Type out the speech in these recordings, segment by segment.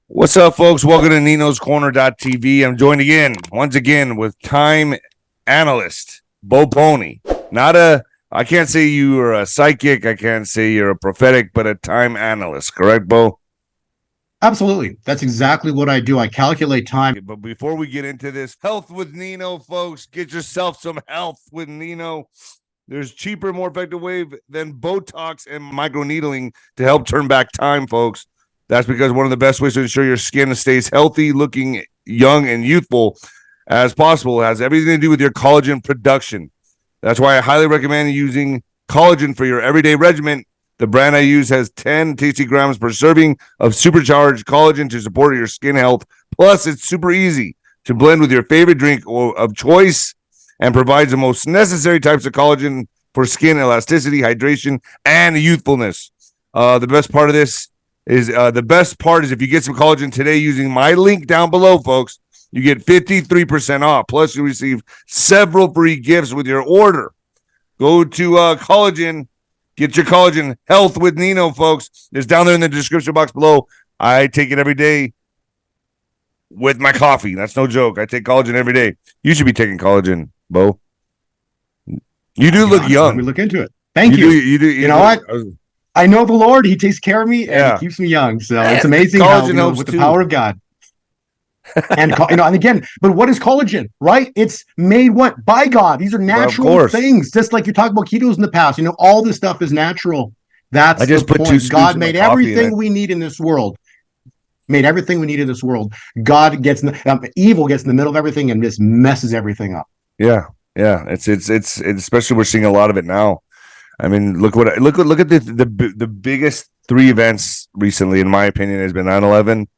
What's up, folks? Welcome to Nino's Corner.tv. I'm joined once again, with time analyst Bo Polny. I can't say you are a psychic, I can't say you're a prophetic, but a time analyst, correct, Bo? Absolutely. That's exactly what I do. I calculate time. But before we get into this, health with Nino, folks, get yourself some health with Nino. There's cheaper, more effective way than Botox and microneedling to help turn back time, folks. That's because one of the best ways to ensure your skin stays healthy, looking young and youthful as possible has everything to do with your collagen production. That's why I highly recommend using collagen for your everyday regimen. The brand I use has 10 tasty grams per serving of supercharged collagen to support your skin health. Plus, it's super easy to blend with your favorite drink of choice and provides the most necessary types of collagen for skin elasticity, hydration, and youthfulness. The best part is if you get some collagen today using my link down below, folks, you get 53% off. Plus, you receive several free gifts with your order. Go to Collagen, get your collagen health with Nino, folks. It's down there in the description box below. I take it every day with my coffee. That's no joke. I take collagen every day. You should be taking collagen, Bo. You do look young. Let me look into it. Thank you. You know what? I know the Lord. He takes care of me and he keeps me young. So it's amazing how, with the power of God. And and again, but what is collagen, right? It's made by God. These are natural things. Just like you talked about ketos in the past. All this stuff is natural. That's the point. God made everything we need in this world. God gets evil gets in the middle of everything and just messes everything up. Yeah. It's especially we're seeing a lot of it now. I mean, look at the biggest three events recently, in my opinion, has been 9/11,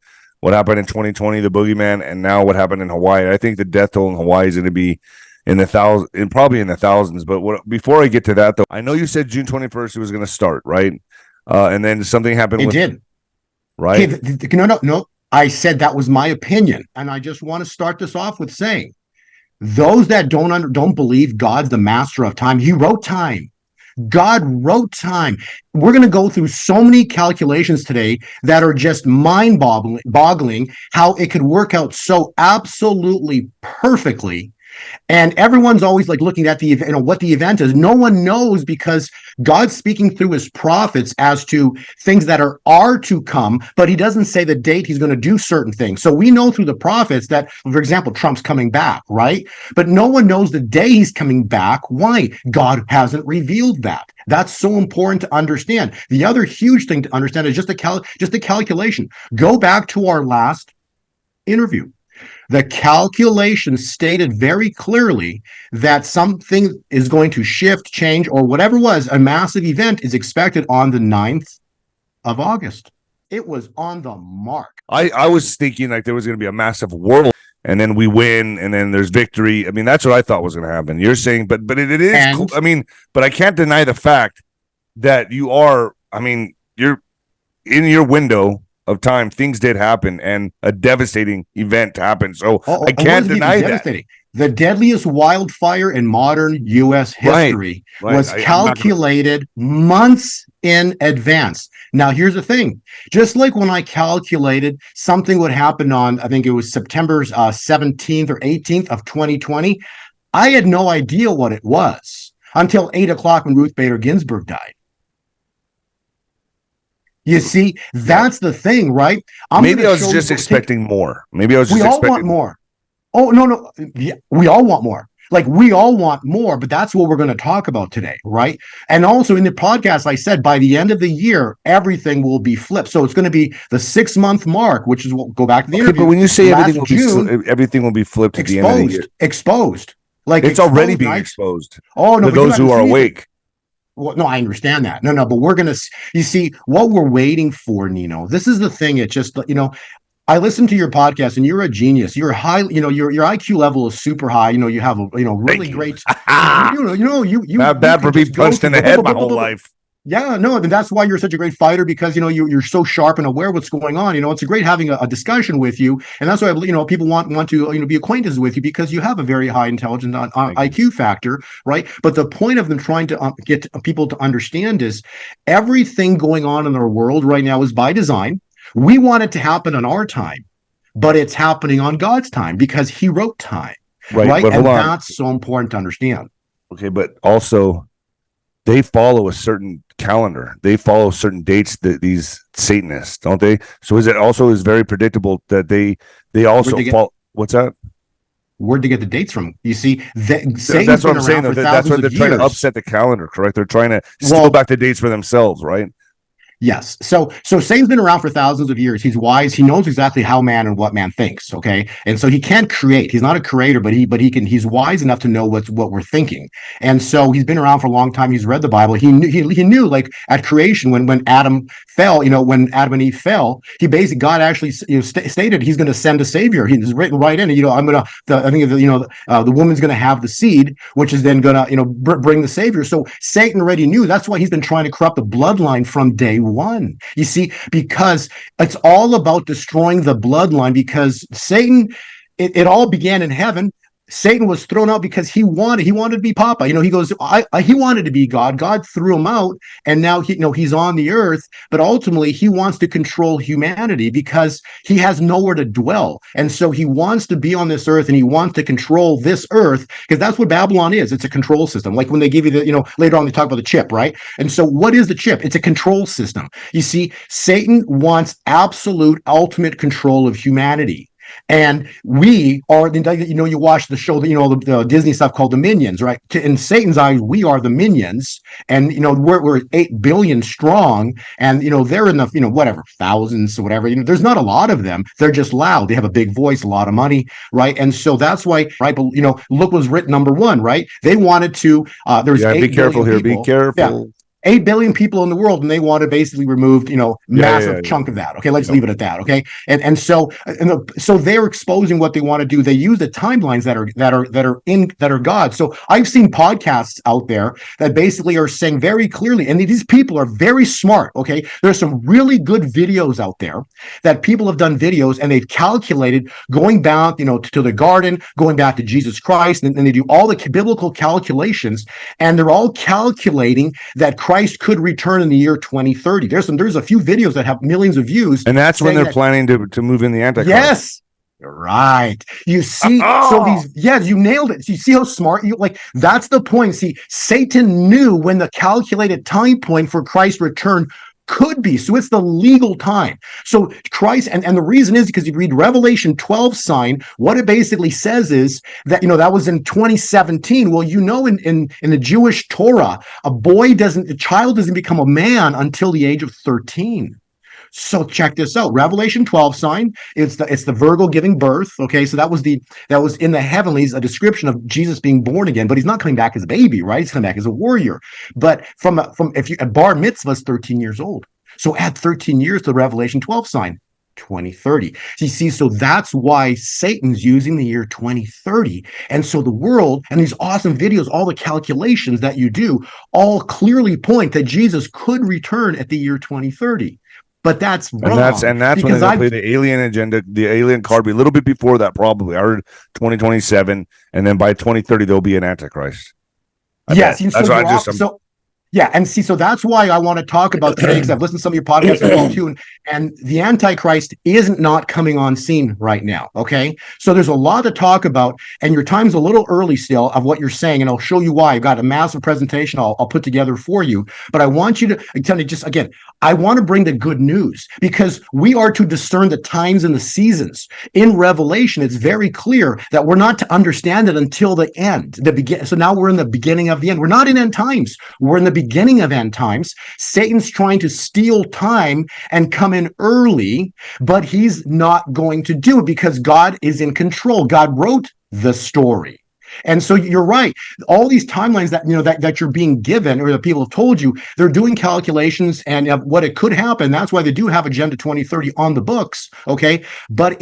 what happened in 2020, the boogeyman, and now what happened in Hawaii. I think the death toll in Hawaii is going to be probably in the thousands. But before I get to that, though, I know you said June 21st it was going to start, right? And then something happened. It did, right? No. I said that was my opinion, and I just want to start this off with saying, those that don't believe God's the master of time, He wrote time. God wrote time. We're going to go through so many calculations today that are just mind-boggling how it could work out so absolutely perfectly. And everyone's always like looking at what the event is. No one knows because God's speaking through his prophets as to things that are to come, but he doesn't say the date he's going to do certain things. So we know through the prophets that, for example, Trump's coming back, right? But no one knows the day he's coming back. Why? God hasn't revealed that. That's so important to understand. The other huge thing to understand is just a calculation. Go back to our last interview. The calculation stated very clearly that something is going to shift, change, or whatever it was, a massive event is expected on the 9th of August. It was on the mark. I was thinking like there was going to be a massive world, and then we win, and then there's victory. I mean, that's what I thought was going to happen. You're saying, but it is cool. I mean, but I can't deny the fact that you're in your window of time, things did happen, and a devastating event happened. So I can't deny that. The deadliest wildfire in modern U.S. history was calculated months in advance. Now, here's the thing. Just like when I calculated something would happen on, I think it was September 17th or 18th of 2020, I had no idea what it was until 8 o'clock when Ruth Bader Ginsburg died. You see, that's the thing, right? Maybe I was just expecting more. We all want more. Oh, no. Yeah, we all want more. Like, we all want more, but that's what we're going to talk about today, right? And also in the podcast, I said by the end of the year, everything will be flipped. So it's going to be the 6-month mark, which is what go back to the interview. But when you say everything will be flipped at the end of the year. Exposed. Like it's already being exposed. Oh, no. For those who are awake. Well, no, I understand that. No, but you see, what we're waiting for, Nino, this is the thing. It just, I listened to your podcast and you're a genius. You're high, your IQ level is super high. You have a, really great, not bad for being punched in the head my whole life. Yeah, no, and that's why you're such a great fighter because you're so sharp and aware of what's going on. It's a great having a discussion with you, and that's why people want to be acquainted with you because you have a very high intelligence on IQ factor, right? But the point of them trying to get people to understand is everything going on in our world right now is by design. We want it to happen on our time, but it's happening on God's time because he wrote time. Right. But and hold on. that's so important to understand. Okay, but also they follow a certain calendar. They follow certain dates that these Satanists, don't they? So is it also is very predictable that they also follow. What's that? Where'd they get the dates from? You see, Satan's that's what I'm saying. That's why they're trying to upset the calendar, correct? They're trying to steal back the dates for themselves, right? Yes. So Satan's been around for thousands of years. He's wise. He knows exactly how man and what man thinks. Okay. And so he can't create. He's not a creator, but he's wise enough to know what we're thinking. And so he's been around for a long time. He's read the Bible. He knew like at creation when Adam fell, when Adam and Eve fell, God actually stated he's going to send a savior. He's written right in. The woman's going to have the seed, which is then going to bring the savior. So Satan already knew. That's why he's been trying to corrupt the bloodline from day one. You see, because it's all about destroying the bloodline, because Satan, it all began in heaven. Satan was thrown out because he wanted to be Papa. He goes, he wanted to be God. God threw him out, and now he's on the earth. But ultimately, he wants to control humanity because he has nowhere to dwell, and so he wants to be on this earth, and he wants to control this earth because that's what Babylon is. It's a control system. Like when they give you later on they talk about the chip, right? And so what is the chip? It's a control system. You see, Satan wants absolute, ultimate control of humanity. And we are, you watch the show, the Disney stuff called the Minions, right? In Satan's eyes, we are the minions, and we're 8 billion strong, and they're in the whatever thousands or whatever. There's not a lot of them. They're just loud. They have a big voice, a lot of money, right? And so that's why, right? But look, was written number one, right? They wanted to. There's be careful here. People. Be careful. Yeah. 8 billion people in the world, and they want to basically remove, massive chunk of that. Okay, let's leave it at that. Okay, and so they're exposing what they want to do. They use the timelines that are God. So I've seen podcasts out there that basically are saying very clearly, and these people are very smart. Okay, there's some really good videos out there that people have done videos, and they've calculated going back, to the garden, going back to Jesus Christ, and they do all the biblical calculations, and they're all calculating that Christ could return in the year 2030. There's a few videos that have millions of views, and that's when they're planning to move in the Antichrist. Yes, right. You see, you nailed it. So you see how smart you that's the point. See, Satan knew when the calculated time point for Christ's return could be. So it's the legal time. So Christ, and the reason is because you read Revelation 12 sign, what it basically says is that, that was in 2017. Well, in the Jewish Torah, a child doesn't become a man until the age of 13. So check this out. Revelation 12 sign, it's the Virgo giving birth. Okay, so that was in the heavenlies, a description of Jesus being born again, but he's not coming back as a baby, right? He's coming back as a warrior. But if you bar mitzvah is 13 years old. So add 13 years to the Revelation 12 sign, 2030. You see, so that's why Satan's using the year 2030. And so the world and these awesome videos, all the calculations that you do, all clearly point that Jesus could return at the year 2030. But that's wrong. And that's when they play the alien agenda, the alien card. A little bit before that, probably. I heard 2027, and then by 2030 there'll be an Antichrist. So that's why I want to talk about today, because I've listened to some of your podcasts as well too, and the Antichrist isn't not coming on scene right now. Okay, so there's a lot to talk about, and your time's a little early still of what you're saying, and I'll show you why. I've got a massive presentation I'll put together for you, but I want you to I want to bring the good news, because we are to discern the times and the seasons. In Revelation, it's very clear that we're not to understand it until the end. So now we're in the beginning of the end. We're not in end times. We're in the beginning of end times. Satan's trying to steal time and come in early, but he's not going to do it because God is in control. God wrote the story. And so you're right. All these timelines that you're being given, or that people have told you, they're doing calculations and what it could happen. That's why they do have Agenda 2030 on the books. Okay, but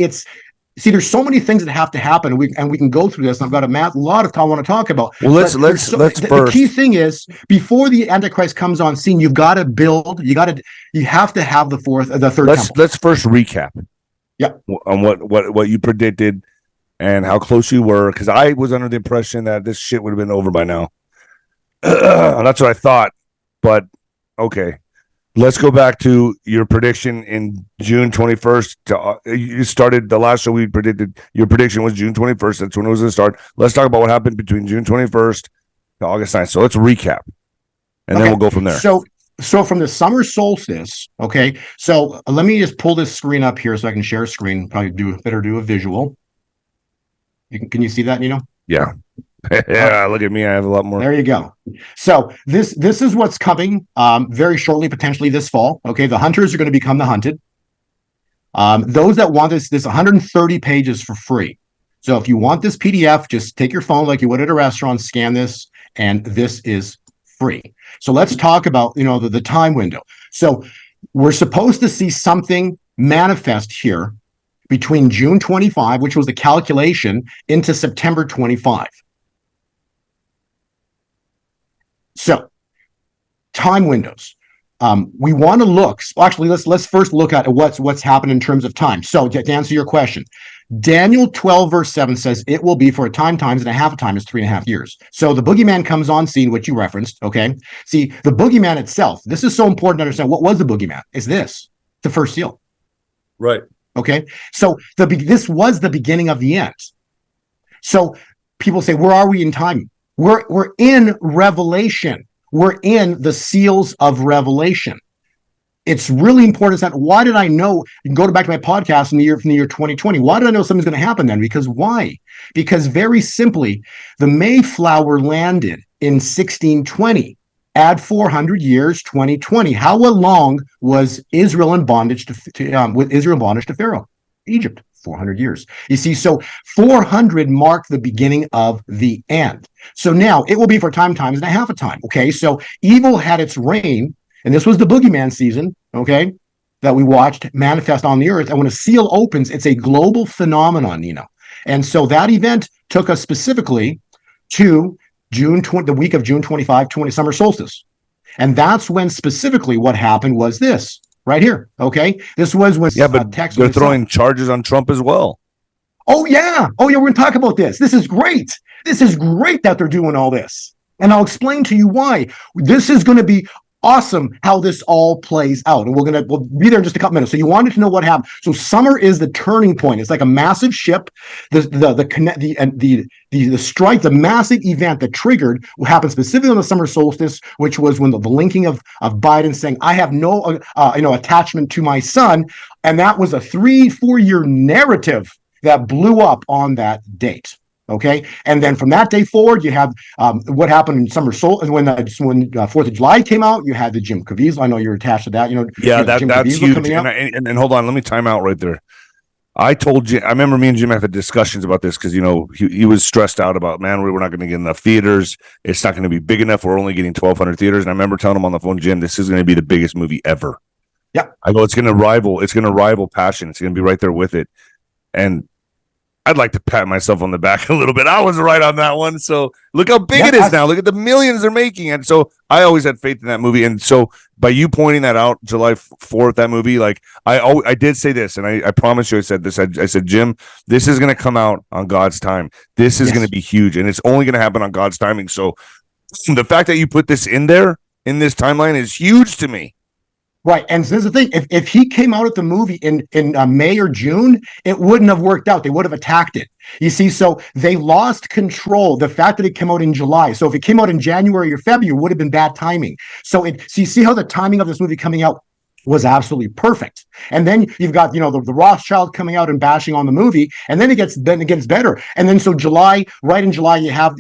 there's so many things that have to happen, and we can go through this. And I've got a lot of time I want to talk about. Well, let's first. The key thing is, before the Antichrist comes on scene, you've got to build. You have to have the third temple. Let's first recap. Yeah. On what you predicted and how close you were, because I was under the impression that this shit would have been over by now. That's what I thought, but okay. Let's go back to your prediction in June 21st. You started the last show we predicted. Your prediction was June 21st. That's when it was going to start. Let's talk about what happened between June 21st to August 9th. So let's recap, and then we'll go from there. So from the summer solstice, okay. So let me just pull this screen up here so I can share a screen. Probably better do a visual. Can you see that, Nino? Yeah. Yeah, look at me. I have a lot more. There you go. So this is what's coming very shortly, potentially this fall. Okay, the hunters are going to become the hunted. Those that want this 130 pages for free. So if you want this PDF, just take your phone like you would at a restaurant, scan this, and this is free. So let's talk about the time window. So we're supposed to see something manifest here between June 25, which was the calculation, into September 25. So, time windows. We want to look. Actually, let's first look at what's happened in terms of time. So, to answer your question, Daniel 12 verse 7 says it will be for a time times and a half a time is 3.5 years. So the boogeyman comes on scene, which you referenced. Okay, see the boogeyman itself. This is so important to understand. What was the boogeyman? It's the first seal. Right. Okay, so this was the beginning of the end. So people say, where are we in time? We're in Revelation. We're in the seals of Revelation. It's really important. That why did I know? You can go back to my podcast from the year 2020. Why did I know something's going to happen then? Because why? Because very simply, the Mayflower landed in 1620. Add 400 years, 2020. How long was Israel in bondage to Pharaoh? Egypt. 400 years. You see, so 400 marked the beginning of the end. So now it will be for times and a half a time. Okay, so evil had its reign, and this was the boogeyman season, okay, that we watched manifest on the earth. And when a seal opens, it's a global phenomenon, Nino. And so that event took us specifically to the week of June 25, summer solstice. And that's when specifically what happened was this. Right here, okay? This was when but they're throwing charges on Trump as well. Oh, yeah. We're going to talk about this. This is great. This is great that they're doing all this. And I'll explain to you why. This is going to be awesome how this all plays out. And we'll be there in just a couple minutes. So you wanted to know what happened. So summer is the turning point. It's like a massive ship. The strike, the massive event that triggered what happened specifically on the summer solstice, which was when the linking of Biden saying, I have no attachment to my son. And that was a 3-4 year narrative that blew up on that date. Okay, and then from that day forward, you have what happened in summer solstice when 4th of July came out. You had the Jim Caviezel. I know you're attached to that. That's huge. And hold on, let me time out right there. I told Jim. I remember me and Jim had discussions about this because he was stressed out about, man, we're not going to get enough theaters. It's not going to be big enough. We're only getting 1,200 theaters. And I remember telling him on the phone, Jim, this is going to be the biggest movie ever. Yeah, I go, it's going to rival Passion. It's going to be right there with it. And I'd like to pat myself on the back a little bit. I was right on that one. So look how big it is now. Look at the millions they're making. And so I always had faith in that movie. And so by you pointing that out, July 4th, that movie, like I did say this, and I promise you I said this. I said, Jim, this is going to come out on God's time. This is going to be huge, and it's only going to happen on God's timing. So the fact that you put this in there, in this timeline, is huge to me. Right. And this is the thing. If he came out at the movie in May or June, it wouldn't have worked out. They would have attacked it. You see, so they lost control. The fact that it came out in July. So if it came out in January or February, it would have been bad timing. So you see how the timing of this movie coming out was absolutely perfect. And then you've got, the Rothschild coming out and bashing on the movie, and then it gets better. And then so right in July, you have,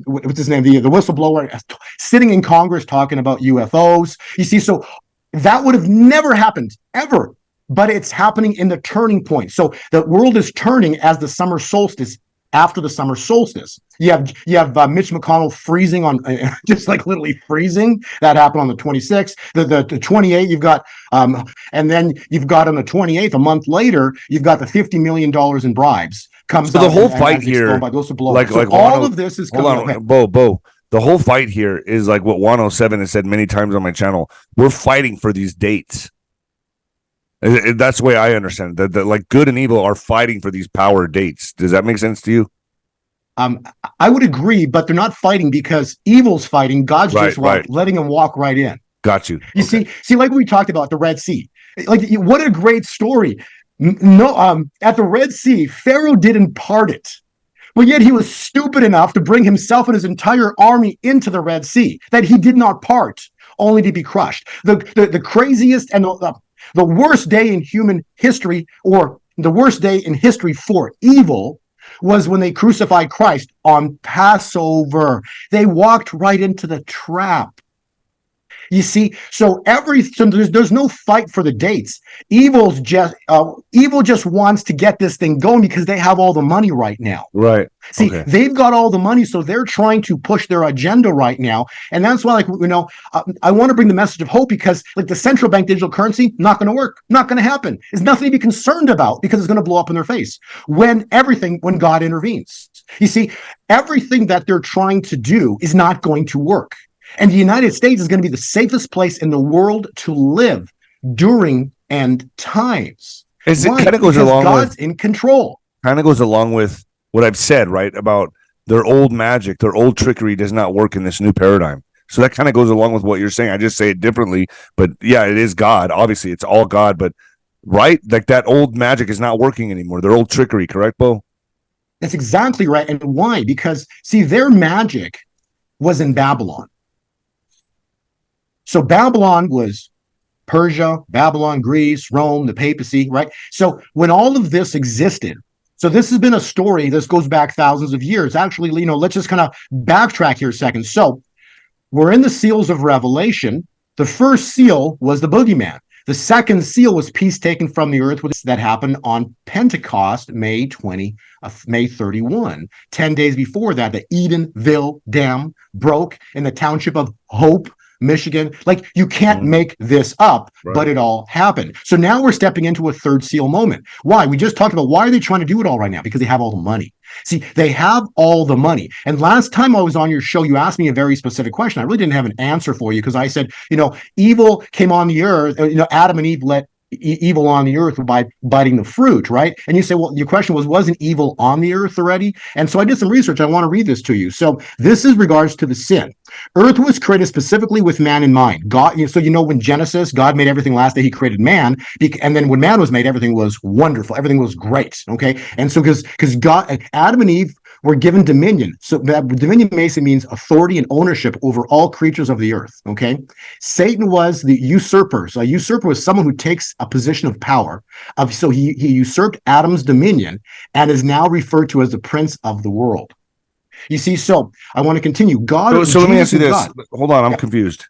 what's his name? The whistleblower sitting in Congress talking about UFOs. You see, so that would have never happened, ever. But it's happening in the turning point. So the world is turning as the summer solstice, after the summer solstice. You have Mitch McConnell freezing on, just like literally freezing. That happened on the 26th. The 28th, you've got, and then you've got on the 28th, a month later, you've got the $50 million in bribes. Comes so the whole fight here, like all of this is coming. Bo. The whole fight here is like what 107 has said many times on my channel. We're fighting for these dates. That's the way I understand it. That like good and evil are fighting for these power dates. Does that make sense to you? I would agree, but they're not fighting because evil's fighting. God's just letting them walk right in. Got you. You Okay. see, like we talked about the Red Sea. Like, what a great story. No, at the Red Sea, Pharaoh didn't part it. But yet he was stupid enough to bring himself and his entire army into the Red Sea that he did not part, only to be crushed. The craziest and the worst day in human history, or the worst day in history for evil, was when they crucified Christ on Passover. They walked right into the trap. You see, so there's no fight for the dates. Evil just wants to get this thing going because they have all the money right now. Right. See, Okay. they've got all the money, so they're trying to push their agenda right now, and that's why, I want to bring the message of hope because, like, the central bank digital currency, not going to work, not going to happen. It's nothing to be concerned about because it's going to blow up in their face when God intervenes. You see, everything that they're trying to do is not going to work. And the United States is going to be the safest place in the world to live during end times. It Why? kind of goes Because along God's with in control. kind of goes along with what I've said, right? About their old magic, their old trickery does not work in this new paradigm. So that kind of goes along with what you're saying. I just say it differently, but yeah, it is God. Obviously, it's all God, but right, like that old magic is not working anymore. Their old trickery, correct, Bo? That's exactly right. And why? Because, see, their magic was in Babylon. So Babylon was Persia, Babylon, Greece, Rome, the papacy, right? So when all of this existed, so this has been a story. This goes back thousands of years. Actually, let's just kind of backtrack here a second. So we're in the seals of Revelation. The first seal was the boogeyman. The second seal was peace taken from the earth, that happened on Pentecost, May 31. 10 days before that, the Edenville Dam broke in the township of Hope, Michigan. Like, you can't make this up, right? But it all happened. So now we're stepping into a third seal moment. Why? We just talked about why are they trying to do it all right now? Because they have all the money. See, they have all the money. And last time I was on your show, you asked me a very specific question. I really didn't have an answer for you because I said, evil came on the earth, Adam and Eve let evil on the earth by biting the fruit, right? And you say, well, your question wasn't evil on the earth already? And so I did some research. I want to read this to you. So this is regards to the sin. Earth was created specifically with man in mind. God, so when Genesis, God made everything last day, he created man. And then when man was made, everything was wonderful. Everything was great, okay? And so because God, Adam and Eve were given dominion. So that dominion basically means authority and ownership over all creatures of the earth, okay? Satan was the usurper. So a usurper was someone who takes a position of power. So he usurped Adam's dominion and is now referred to as the prince of the world. You see, so I want to continue. So let me ask you this. Hold on, I'm confused.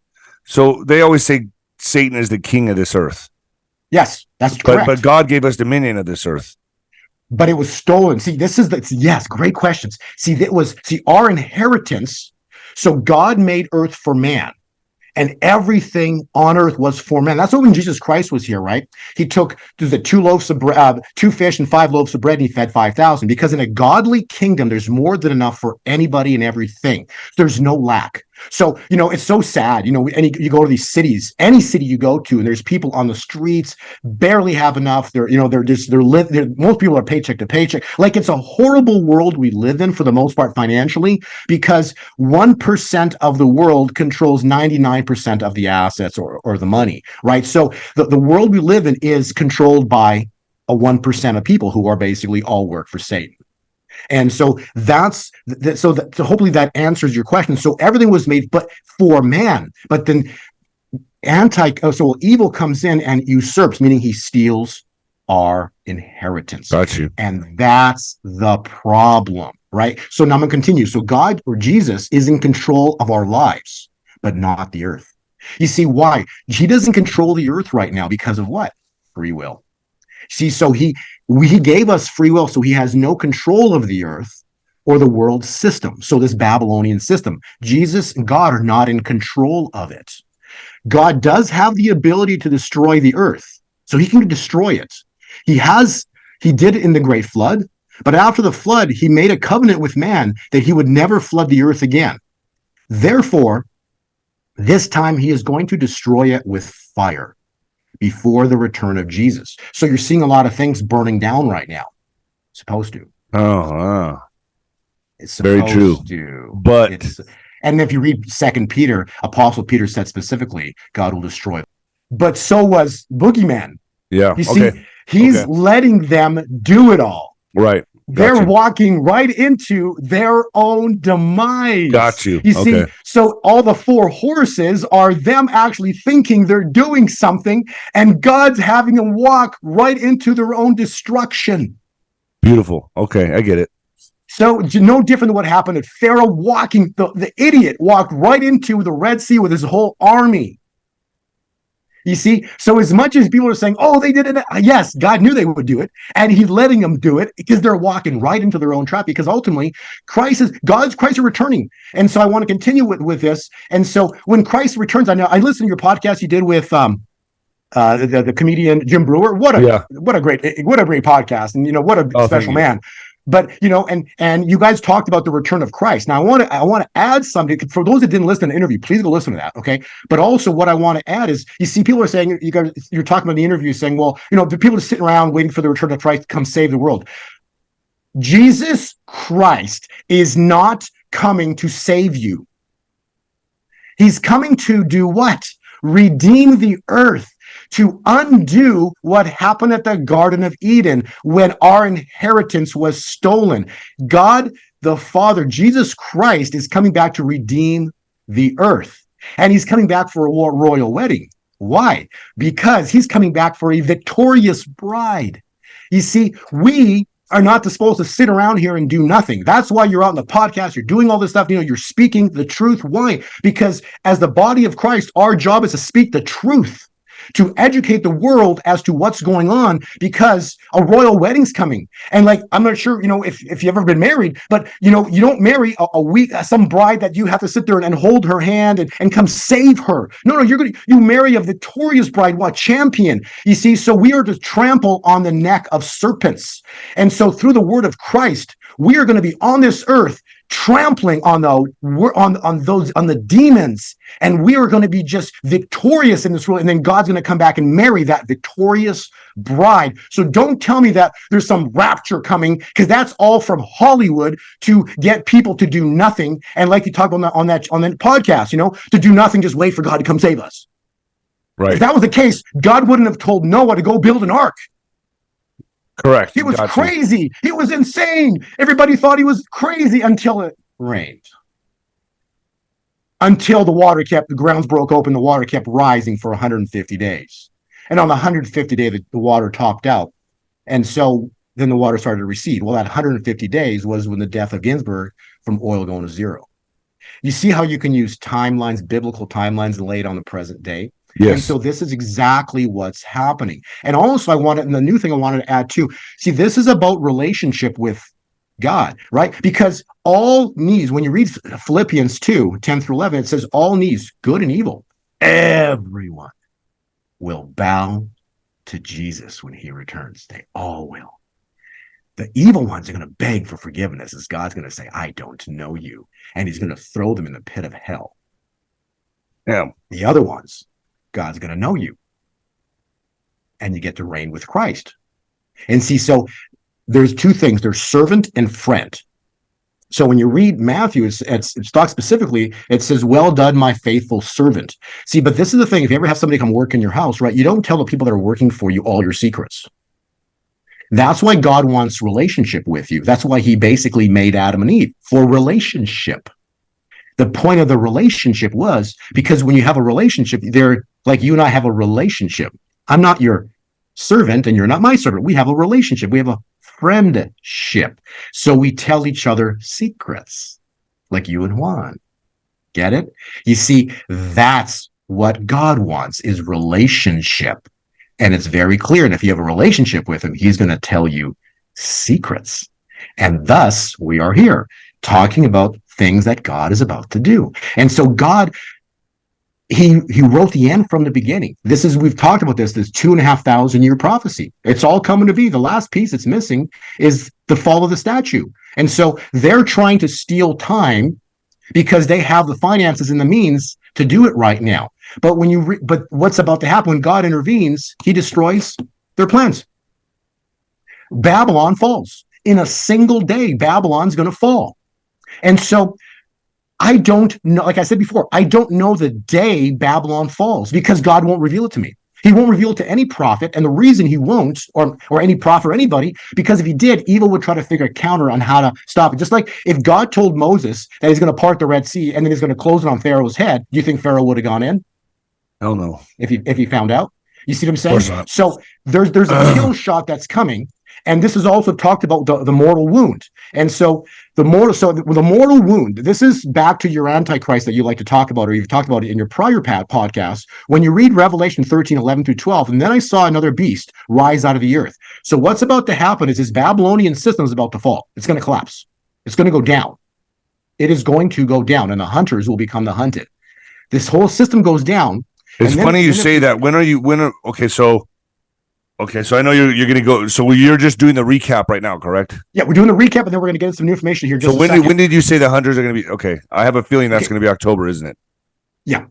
So they always say Satan is the king of this earth. Yes, that's correct. But God gave us dominion of this earth. But it was stolen. See, yes, great questions. See, our inheritance. So God made earth for man, and everything on earth was for man. That's what when Jesus Christ was here, right? He took the 2 fish and 5 loaves of bread, and he fed 5,000. Because in a godly kingdom, there's more than enough for anybody and everything. There's no lack. So, it's so sad, you go to these cities, any city you go to, and there's people on the streets, barely have enough. Most people are paycheck to paycheck. Like, it's a horrible world we live in for the most part financially, because 1% of the world controls 99% of the assets or the money, right? So the world we live in is controlled by a 1% of people who are basically all work for Satan. And so so hopefully that answers your question. So everything was made but for man, but then evil comes in and usurps, meaning he steals our inheritance. Got you. And that's the problem, right? So now I'm going to continue. So God, or Jesus, is in control of our lives, but not the earth. You see why? He doesn't control the earth right now because of what? Free will. See, so he gave us free will, so he has no control of the earth or the world system. So this Babylonian system, Jesus and God are not in control of it. God does have the ability to destroy the earth, so he can destroy it. He did it in the Great Flood, but after the flood, he made a covenant with man that he would never flood the earth again. Therefore, this time he is going to destroy it with fire before the return of Jesus. So you're seeing a lot of things burning down right now. It's supposed to. Oh, it's supposed very true. To. But And if you read Second Peter, Apostle Peter said specifically, God will destroy them. But so was Boogeyman. Yeah. You Okay. see, he's letting them do it all. Right. They're walking right into their own demise. Got you. You see, so all the four horses are them actually thinking they're doing something, and God's having them walk right into their own destruction. Beautiful. Okay, I get it. So no different than what happened at Pharaoh walking, the idiot walked right into the Red Sea with his whole army. You see, so as much as people are saying, oh, they did it, yes, God knew they would do it, and he's letting them do it because they're walking right into their own trap, because ultimately Christ is returning. And so I want to continue with this. And so when Christ returns, I know I listened to your podcast you did with the comedian Jim Brewer. What a great podcast, and what a special man. But and you guys talked about the return of Christ. Now I want to add something for those that didn't listen to the interview. Please go listen to that, okay? But also what I want to add is, you see, people are saying, you're talking about the interview, saying, well, the people are sitting around waiting for the return of Christ to come save the world. Jesus Christ is not coming to save you. He's coming to do what? Redeem the earth, to undo what happened at the Garden of Eden when our inheritance was stolen. God the Father, Jesus Christ, is coming back to redeem the earth. And he's coming back for a royal wedding. Why? Because he's coming back for a victorious bride. You see, we are not supposed to sit around here and do nothing. That's why you're out in the podcast, you're doing all this stuff, you're speaking the truth. Why? Because as the body of Christ, our job is to speak the truth, to educate the world as to what's going on, because a royal wedding's coming. And I'm not sure, if you've ever been married, but you don't marry some bride that you have to sit there and hold her hand and come save her. No, you marry a victorious bride, champion. You see, so we are to trample on the neck of serpents. And so through the word of Christ, we are going to be on this earth trampling on the demons, and we are going to be just victorious in this world, and then God's going to come back and marry that victorious bride. So don't tell me that there's some rapture coming, because that's all from Hollywood to get people to do nothing. And like you talked on that podcast, to do nothing, just wait for God to come save us. Right. If that was the case, God wouldn't have told Noah to go build an ark. Correct. He was crazy. He was insane. Everybody thought he was crazy until it rained. Until the grounds broke open, the water kept rising for 150 days. And on the 150th day, the water topped out. And so then the water started to recede. Well, that 150 days was when the death of Ginsburg from oil going to zero. You see how you can use timelines, biblical timelines, and lay it on the present day? Yes. And so this is exactly what's happening. And also and the new thing I wanted to add too, see, this is about relationship with God, right? Because all needs, when you read Philippians 2, 10 through 11, it says all needs, good and evil, everyone will bow to Jesus when he returns. They all will. The evil ones are going to beg for forgiveness, as God's going to say, I don't know you. And he's going to throw them in the pit of hell. Yeah. The other ones, God's going to know you. And you get to reign with Christ. And see, so there's two things. There's servant and friend. So when you read Matthew, it's talks specifically, it says, well done, my faithful servant. See, but this is the thing. If you ever have somebody come work in your house, right, you don't tell the people that are working for you all your secrets. That's why God wants relationship with you. That's why he basically made Adam and Eve, for relationship. The point of the relationship was because when you have a relationship, they're like you and I have a relationship. I'm not your servant and you're not my servant. We have a relationship. We have a friendship. So we tell each other secrets, like you and Juan. Get it? You see, that's what God wants, is relationship. And it's very clear. And if you have a relationship with him, he's going to tell you secrets. And thus we are here talking about things that God is about to do. And so God, he wrote the end from the beginning. We've talked about this 2,500 year prophecy. It's all coming to be. The last piece that's missing is the fall of the statue. And so they're trying to steal time because they have the finances and the means to do it right now. But but what's about to happen when God intervenes, he destroys their plans. Babylon falls. In a single day, Babylon's going to fall. And so I don't know. Like I said before, I don't know the day Babylon falls because God won't reveal it to me. He won't reveal it to any prophet, and the reason he won't, or any prophet or anybody, because if he did, evil would try to figure a counter on how to stop it. Just like if God told Moses that he's going to part the Red Sea and then he's going to close it on Pharaoh's head, do you think Pharaoh would have gone in? Hell no. If he found out? You see what I'm Of saying? course not. So there's a kill shot that's coming, and this is also talked about the mortal wound. And so the mortal wound. This is back to your Antichrist that you like to talk about, or you've talked about it in your prior podcast. When you read Revelation 13:11-12, and then I saw another beast rise out of the earth. So what's about to happen is this Babylonian system is about to fall. It's going to collapse. It's going to go down. It is going to go down, and the hunters will become the hunted. This whole system goes down. It's funny you say that. Okay, so I know you're going to go. So you're just doing the recap right now, correct? Yeah, we're doing the recap, and then we're going to get some new information here. So when did you say the hunters are going to be? Okay, I have a feeling that's going to be October, isn't it? Yeah,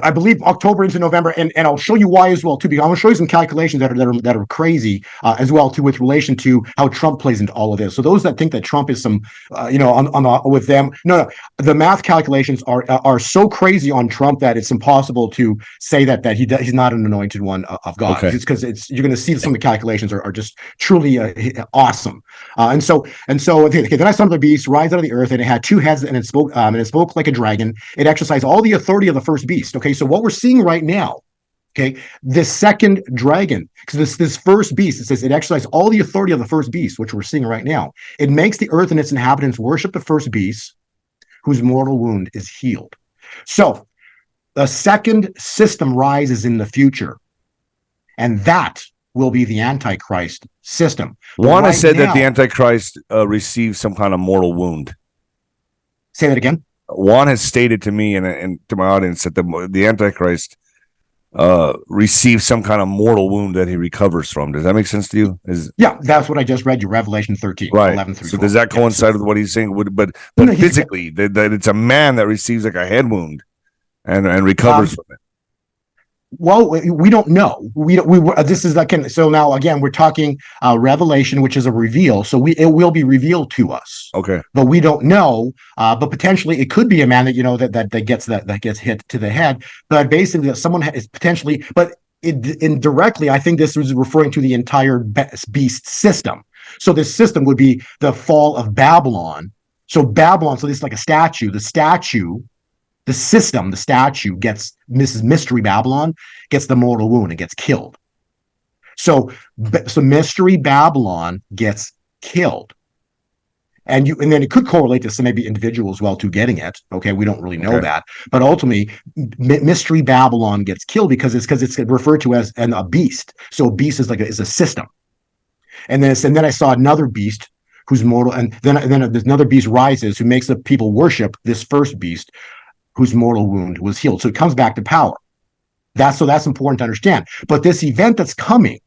I believe October into November, and I'll show you why as well too. Because I'm going to show you some calculations that are crazy as well too, with relation to how Trump plays into all of this. So those that think that Trump is some, with them, no, the math calculations are so crazy on Trump that it's impossible to say that he's not an anointed one of God. Okay. Because you're going to see some of the calculations are just truly awesome. And so okay, then I saw the beast rise out of the earth, and it had two heads, and it spoke like a dragon. It exercised all the authority of the first beast. Okay, so what we're seeing right now, okay, this second dragon, because this first beast, it says it exercised all the authority of the first beast, which we're seeing right now. It makes the earth and its inhabitants worship the first beast, whose mortal wound is healed. So the second system rises in the future, and that will be the Antichrist system. Juan has said that the Antichrist received some kind of mortal wound. Say that again. Juan has stated to me and to my audience that the Antichrist receives some kind of mortal wound that he recovers from. Does that make sense to you? Yeah, that's what I just read you, Revelation 13, right. 11 through 12. So does that coincide with what he's saying? But physically, that it's a man that receives like a head wound and recovers from it. Well, we don't know. This is like, so now again, we're talking Revelation, which is a reveal. So it will be revealed to us. Okay. But we don't know. But potentially it could be a man that that gets hit to the head. But basically, that someone is potentially. But indirectly, I think this was referring to the entire beast system. So this system would be the fall of Babylon. So Babylon. So this is like a statue. The statue gets Mrs. Mystery Babylon gets the mortal wound and gets killed. So Mystery Babylon gets killed, and then it could correlate to some maybe individual as well to getting it. Okay, we don't really know that, but ultimately, Mystery Babylon gets killed because it's referred to as a beast. So a beast is a system, and then I saw another beast who's mortal, and then there's another beast rises who makes the people worship this first beast, whose mortal wound was healed. So it comes back to power. That's important to understand. But this event that's coming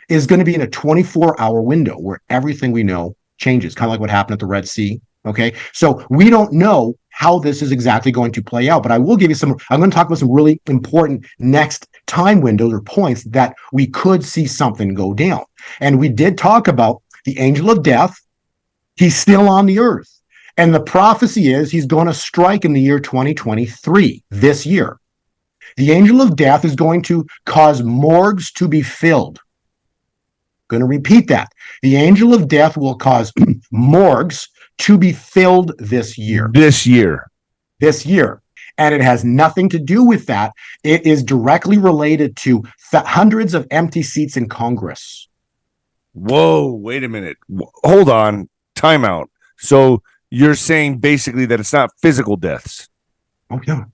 is going to be in a 24-hour window where everything we know changes, kind of like what happened at the Red Sea. Okay, so we don't know how this is exactly going to play out, but I will give you I'm going to talk about some really important next time windows or points that we could see something go down. And we did talk about the angel of death. He's still on the earth. And the prophecy is he's going to strike in the year 2023, this year. The angel of death is going to cause morgues to be filled. Going to repeat that. The angel of death will cause morgues to be filled this year. This year. And it has nothing to do with that. It is directly related to hundreds of empty seats in Congress. Whoa, wait a minute. Hold on. Time out. So you're saying basically that it's not physical deaths. Oh, yeah.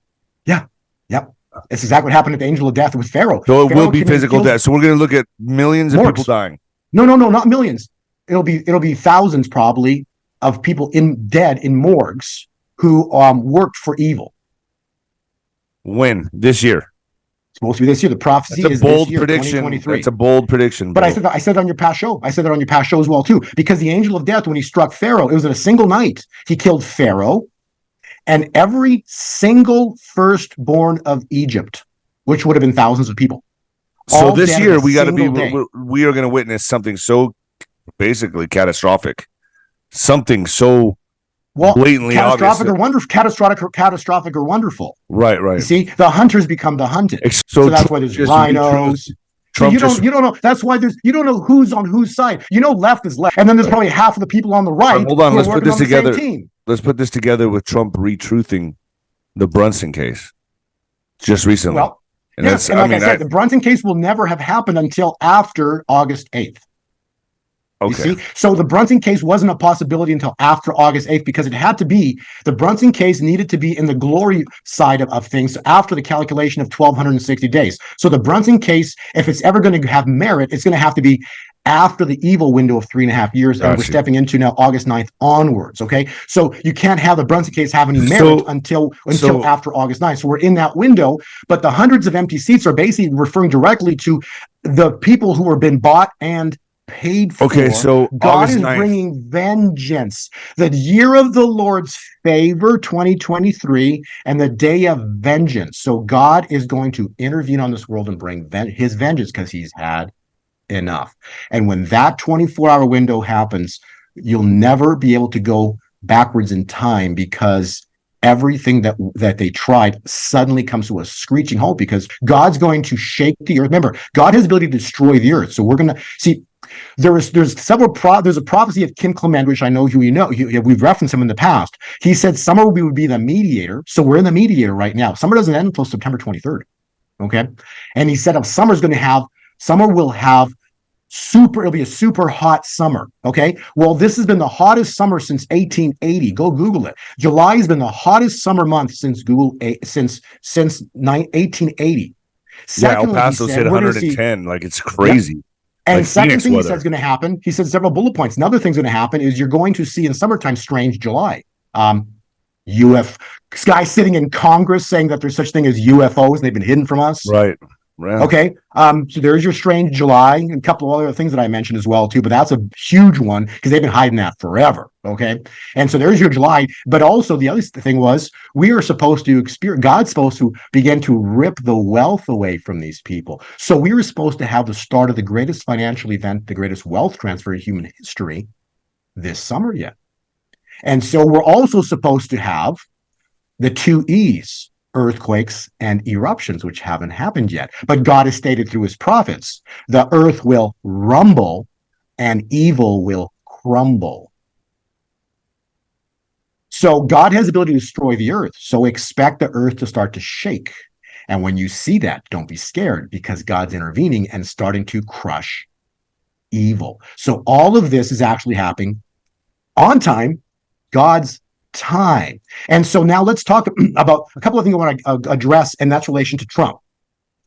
Yep. It's exactly what happened at the angel of death with Pharaoh. So it will be physical death. So we're going to look at millions of people dying. No, not millions. It'll be thousands probably of people dead in morgues who worked for evil. When? This year? It's supposed to be this year. The prophecy is bold this year, prediction. It's a bold prediction. But I said it on your past show. I said that on your past show as well too. Because the angel of death, when he struck Pharaoh, it was in a single night. He killed Pharaoh and every single firstborn of Egypt, which would have been thousands of people. So this year we are going to witness something so basically catastrophic, something so Well, blatantly obvious. catastrophic or wonderful. Right, You right. see, the hunters become the hunted. So that's Trump why there's just rhinos. So you don't know. That's why you don't know who's on whose side. You know, left is left, and then there's probably half of the people on the right hold on, who let's are put working this on the together. same team. Let's put this together with Trump retruthing the Brunson case just recently. Well, and yes, and I said, the Brunson case will never have happened until after August 8th. Okay. You see, so the Brunson case wasn't a possibility until after August 8th because it had to be, the Brunson case needed to be in the glory side of things after the calculation of 1,260 days. So the Brunson case, if it's ever going to have merit, it's going to have to be after the evil window of 3.5 years. And we're stepping into now August 9th onwards. Okay. So you can't have the Brunson case have any merit until after August 9th. So we're in that window, but the hundreds of empty seats are basically referring directly to the people who have been bought and paid for. Okay, so God is bringing vengeance. The year of the Lord's favor, 2023, and the day of vengeance. So God is going to intervene on this world and bring his vengeance because he's had enough. And when that 24-hour window happens, you'll never be able to go backwards in time because everything that they tried suddenly comes to a screeching halt because God's going to shake the earth. Remember, God has the ability to destroy the earth. So we're going to see there's a prophecy of Kim Clement, which I know who you know. We've referenced him in the past. He said summer would be the mediator. So we're in the mediator right now. Summer doesn't end until September 23rd. Okay. And he said summer will have it'll be a super hot summer. Okay. Well, this has been the hottest summer since 1880. Go Google it. July has been the hottest summer month since 1880. Secondly, El Paso's hit 110. Like, it's crazy. Yeah. And like second thing he said is going to happen, he said several bullet points. Another thing's going to happen is you're going to see in summertime strange July. Guys sitting in Congress saying that there's such thing as UFOs and they've been hidden from us. Right. Okay. So there's your strange July and a couple of other things that I mentioned as well too, but that's a huge one because they've been hiding that forever. Okay. And so there's your July, but also the other thing was we are supposed to God's supposed to begin to rip the wealth away from these people. So we were supposed to have the start of the greatest financial event, the greatest wealth transfer in human history this summer yet. And so we're also supposed to have the 2 E's, earthquakes and eruptions, which haven't happened yet. But God has stated through his prophets, the earth will rumble and evil will crumble. So God has the ability to destroy the earth. So expect the earth to start to shake. And when you see that, don't be scared because God's intervening and starting to crush evil. So all of this is actually happening on time, God's time. And so now let's talk about a couple of things I want to address, and that's relation to Trump.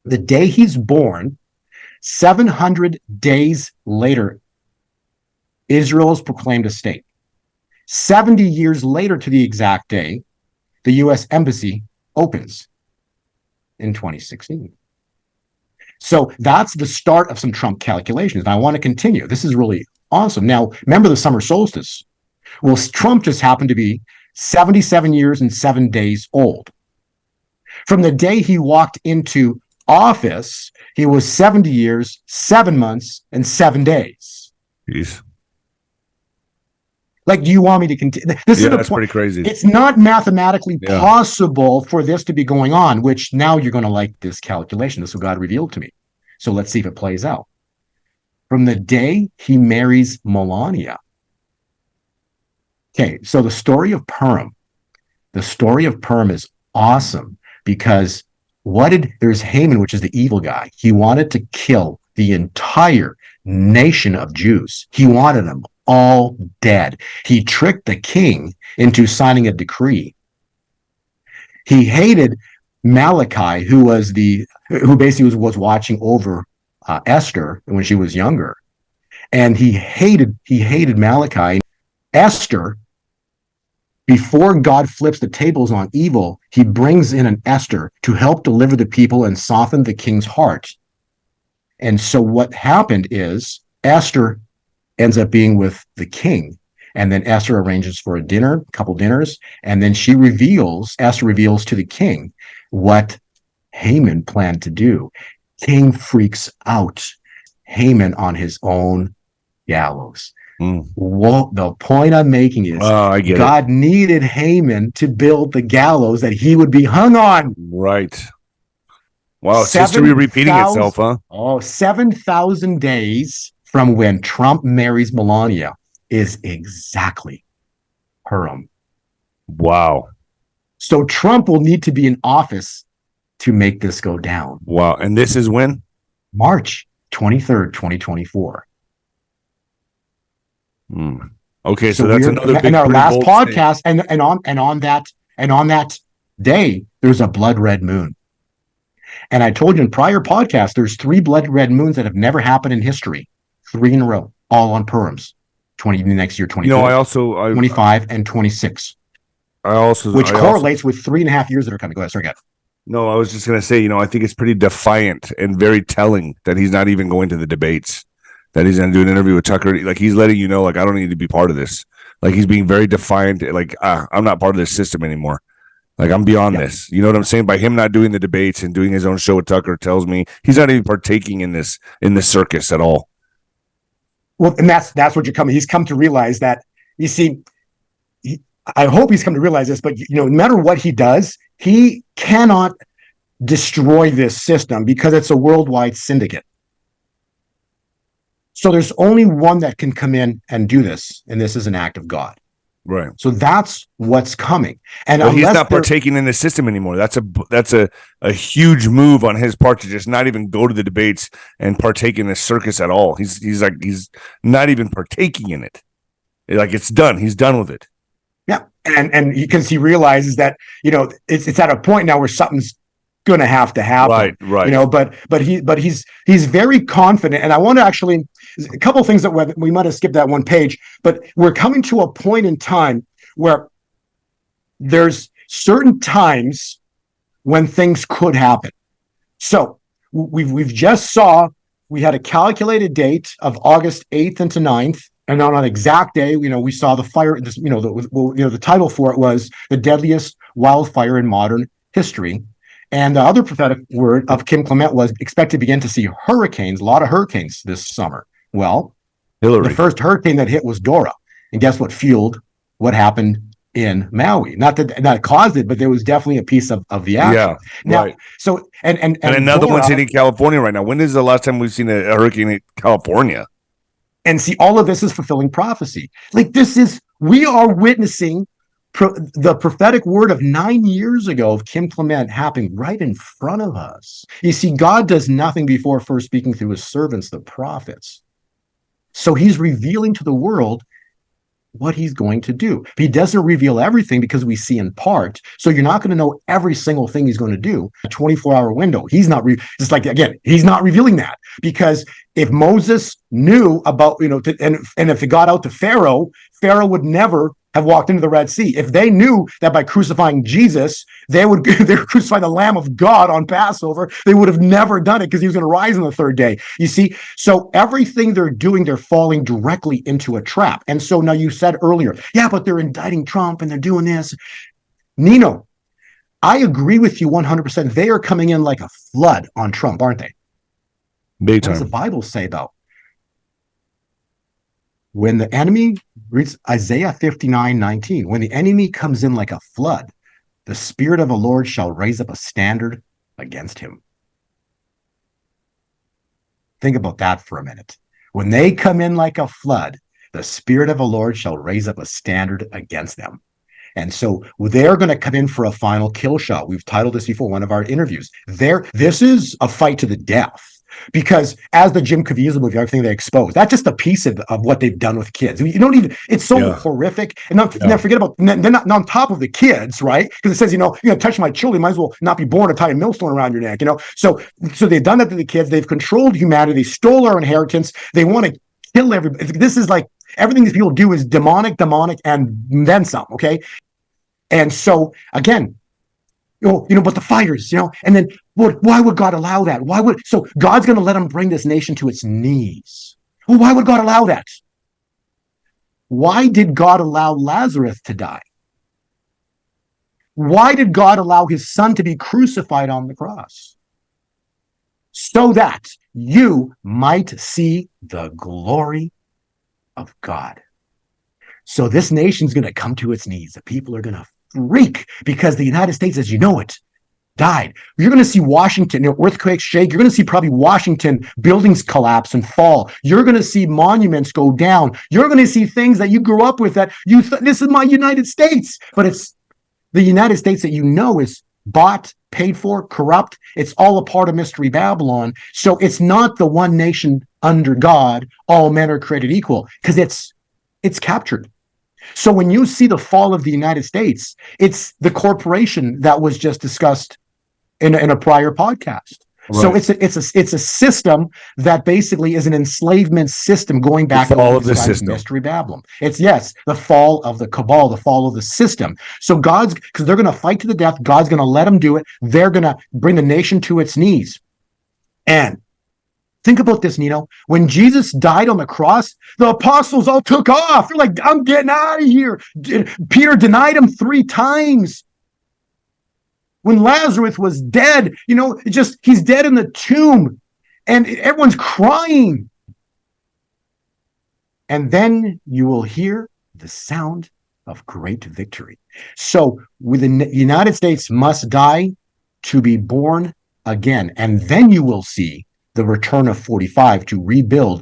The day he's born, 700 days later, Israel is proclaimed a state. 70 years later to the exact day, the U.S. Embassy opens in 2016. So that's the start of some Trump calculations. And I want to continue. This is really awesome. Now, remember the summer solstice. Well, Trump just happened to be 77 years and 7 days old. From the day he walked into office, he was 70 years, 7 months, and 7 days. Jeez. Like, do you want me to continue? That's pretty crazy. It's not mathematically possible for this to be going on, which now you're going to like this calculation. This is what God revealed to me. So let's see if it plays out. From the day he marries Melania. Okay, so the story of Purim is awesome because there's Haman, which is the evil guy. He wanted to kill the entire nation of Jews. He wanted them all dead. He tricked the king into signing a decree. He hated Malachi, who basically was watching over Esther when she was younger. And he hated Malachi. Esther, before God flips the tables on evil, he brings in an Esther to help deliver the people and soften the king's heart. And so what happened is Esther ends up being with the king. And then Esther arranges for a couple dinners. And then Esther reveals to the king what Haman planned to do. King freaks out. Haman on his own gallows. Well, the point I'm making is I get it. God needed Haman to build the gallows that he would be hung on. Right. Wow, it's history repeating itself, huh? 7,000 days from when Trump marries Melania is exactly Purim. Wow. So Trump will need to be in office to make this go down. Wow. And this is when? March 23rd, 2024. Okay, so that's another big in our last bold podcast, and on that day, there's a blood red moon. And I told you in prior podcasts, there's 3 blood red moons that have never happened in history. 3 in a row, all on Purims. Next year, 24, 25, and 26. Which correlates with 3.5 years that are coming. Go ahead, sorry, No, I was just going to say, I think it's pretty defiant and very telling that he's not even going to the debates, that he's going to do an interview with Tucker. Like, he's letting you know, like, I don't need to be part of this. Like, he's being very defiant. Like, I'm not part of this system anymore. Like, I'm beyond this. You know what I'm saying? By him not doing the debates and doing his own show with Tucker tells me he's not even partaking in this circus at all. Well, and that's what you're coming. He's come to realize that, you see, I hope he's come to realize this, but no matter what he does, he cannot destroy this system because it's a worldwide syndicate. So there's only one that can come in and do this, and this is an act of God. Right. So that's what's coming. And he's not partaking in the system anymore. That's a huge move on his part to just not even go to the debates and partake in this circus at all. He's not even partaking in it. Like, it's done. He's done with it. Yeah. And because he realizes that, it's at a point now where something's going to have to happen. Right. But he's very confident. And I want to actually, a couple of things that we might have skipped that one page, but we're coming to a point in time where there's certain times when things could happen. So we've just we had a calculated date of August 8th into 9th. And on an exact day, we saw the fire. The title for it was the deadliest wildfire in modern history. And the other prophetic word of Kim Clement was expect to begin to see hurricanes, a lot of hurricanes this summer. Well, Hillary. The first hurricane that hit was Dora. And guess what fueled what happened in Maui? Not that caused it, but there was definitely a piece of the action. Yeah, now, right. So, and another Dora, one's hitting California right now. When is the last time we've seen a hurricane in California? And see, all of this is fulfilling prophecy. Like, we are witnessing the prophetic word of 9 years ago of Kim Clement happening right in front of us. You see, God does nothing before first speaking through his servants, the prophets. So he's revealing to the world what he's going to do. But he doesn't reveal everything because we see in part. So you're not going to know every single thing he's going to do. A 24-hour window. He's not he's not revealing that, because if Moses knew about, and if it got out to Pharaoh would never have walked into the Red Sea. If they knew that by crucifying Jesus, they would crucify the Lamb of God on Passover, they would have never done it because he was going to rise on the third day. You see, so everything they're doing, they're falling directly into a trap. And so now you said earlier, yeah, but they're indicting Trump and they're doing this. Nino, I agree with you 100%. They are coming in like a flood on Trump, aren't they? Big time. What does the Bible say about when the enemy reads Isaiah 59:19, when the enemy comes in like a flood, the Spirit of the Lord shall raise up a standard against him. Think about that for a minute. When they come in like a flood, the Spirit of the Lord shall raise up a standard against them. And so they're going to come in for a final kill shot. We've titled this before, one of our interviews. This is a fight to the death. Because as the Jim Caviezel movie, everything they expose, that's just a piece of what they've done with kids. You don't even, it's so horrific. And not forget about, they're not on top of the kids, right? Because it says, you're going to touch my children, you might as well not be born or tie a millstone around your neck, So they've done that to the kids. They've controlled humanity, stole our inheritance. They want to kill everybody. This is like, everything these people do is demonic, and then some, okay? And so, again, but the fires, and then why would God allow that? So God's going to let him bring this nation to its knees. Well, why would God allow that? Why did God allow Lazarus to die? Why did God allow his son to be crucified on the cross? So that you might see the glory of God. So this nation's going to come to its knees. The people are going to freak because the United States, as you know it, died. You're going to see Washington, earthquakes shake. You're going to see probably Washington buildings collapse and fall. You're going to see monuments go down. You're going to see things that you grew up with that this is my United States, but it's the United States that you know is bought, paid for, corrupt. It's all a part of Mystery Babylon. So it's not the one nation under God, all men are created equal, because it's captured. So when you see the fall of the United States, it's the corporation that was just discussed in a prior podcast. Right. So it's a system that basically is an enslavement system going back to all of the system. Mystery Babylon. It's the fall of the cabal, the fall of the system. So because they're going to fight to the death, God's going to let them do it. They're going to bring the nation to its knees. And think about this, Nino. When Jesus died on the cross, the apostles all took off. They're like, I'm getting out of here. Peter denied him 3 times. When Lazarus was dead, he's dead in the tomb and everyone's crying. And then you will hear the sound of great victory. So the United States must die to be born again. And then you will see the return of 45 to rebuild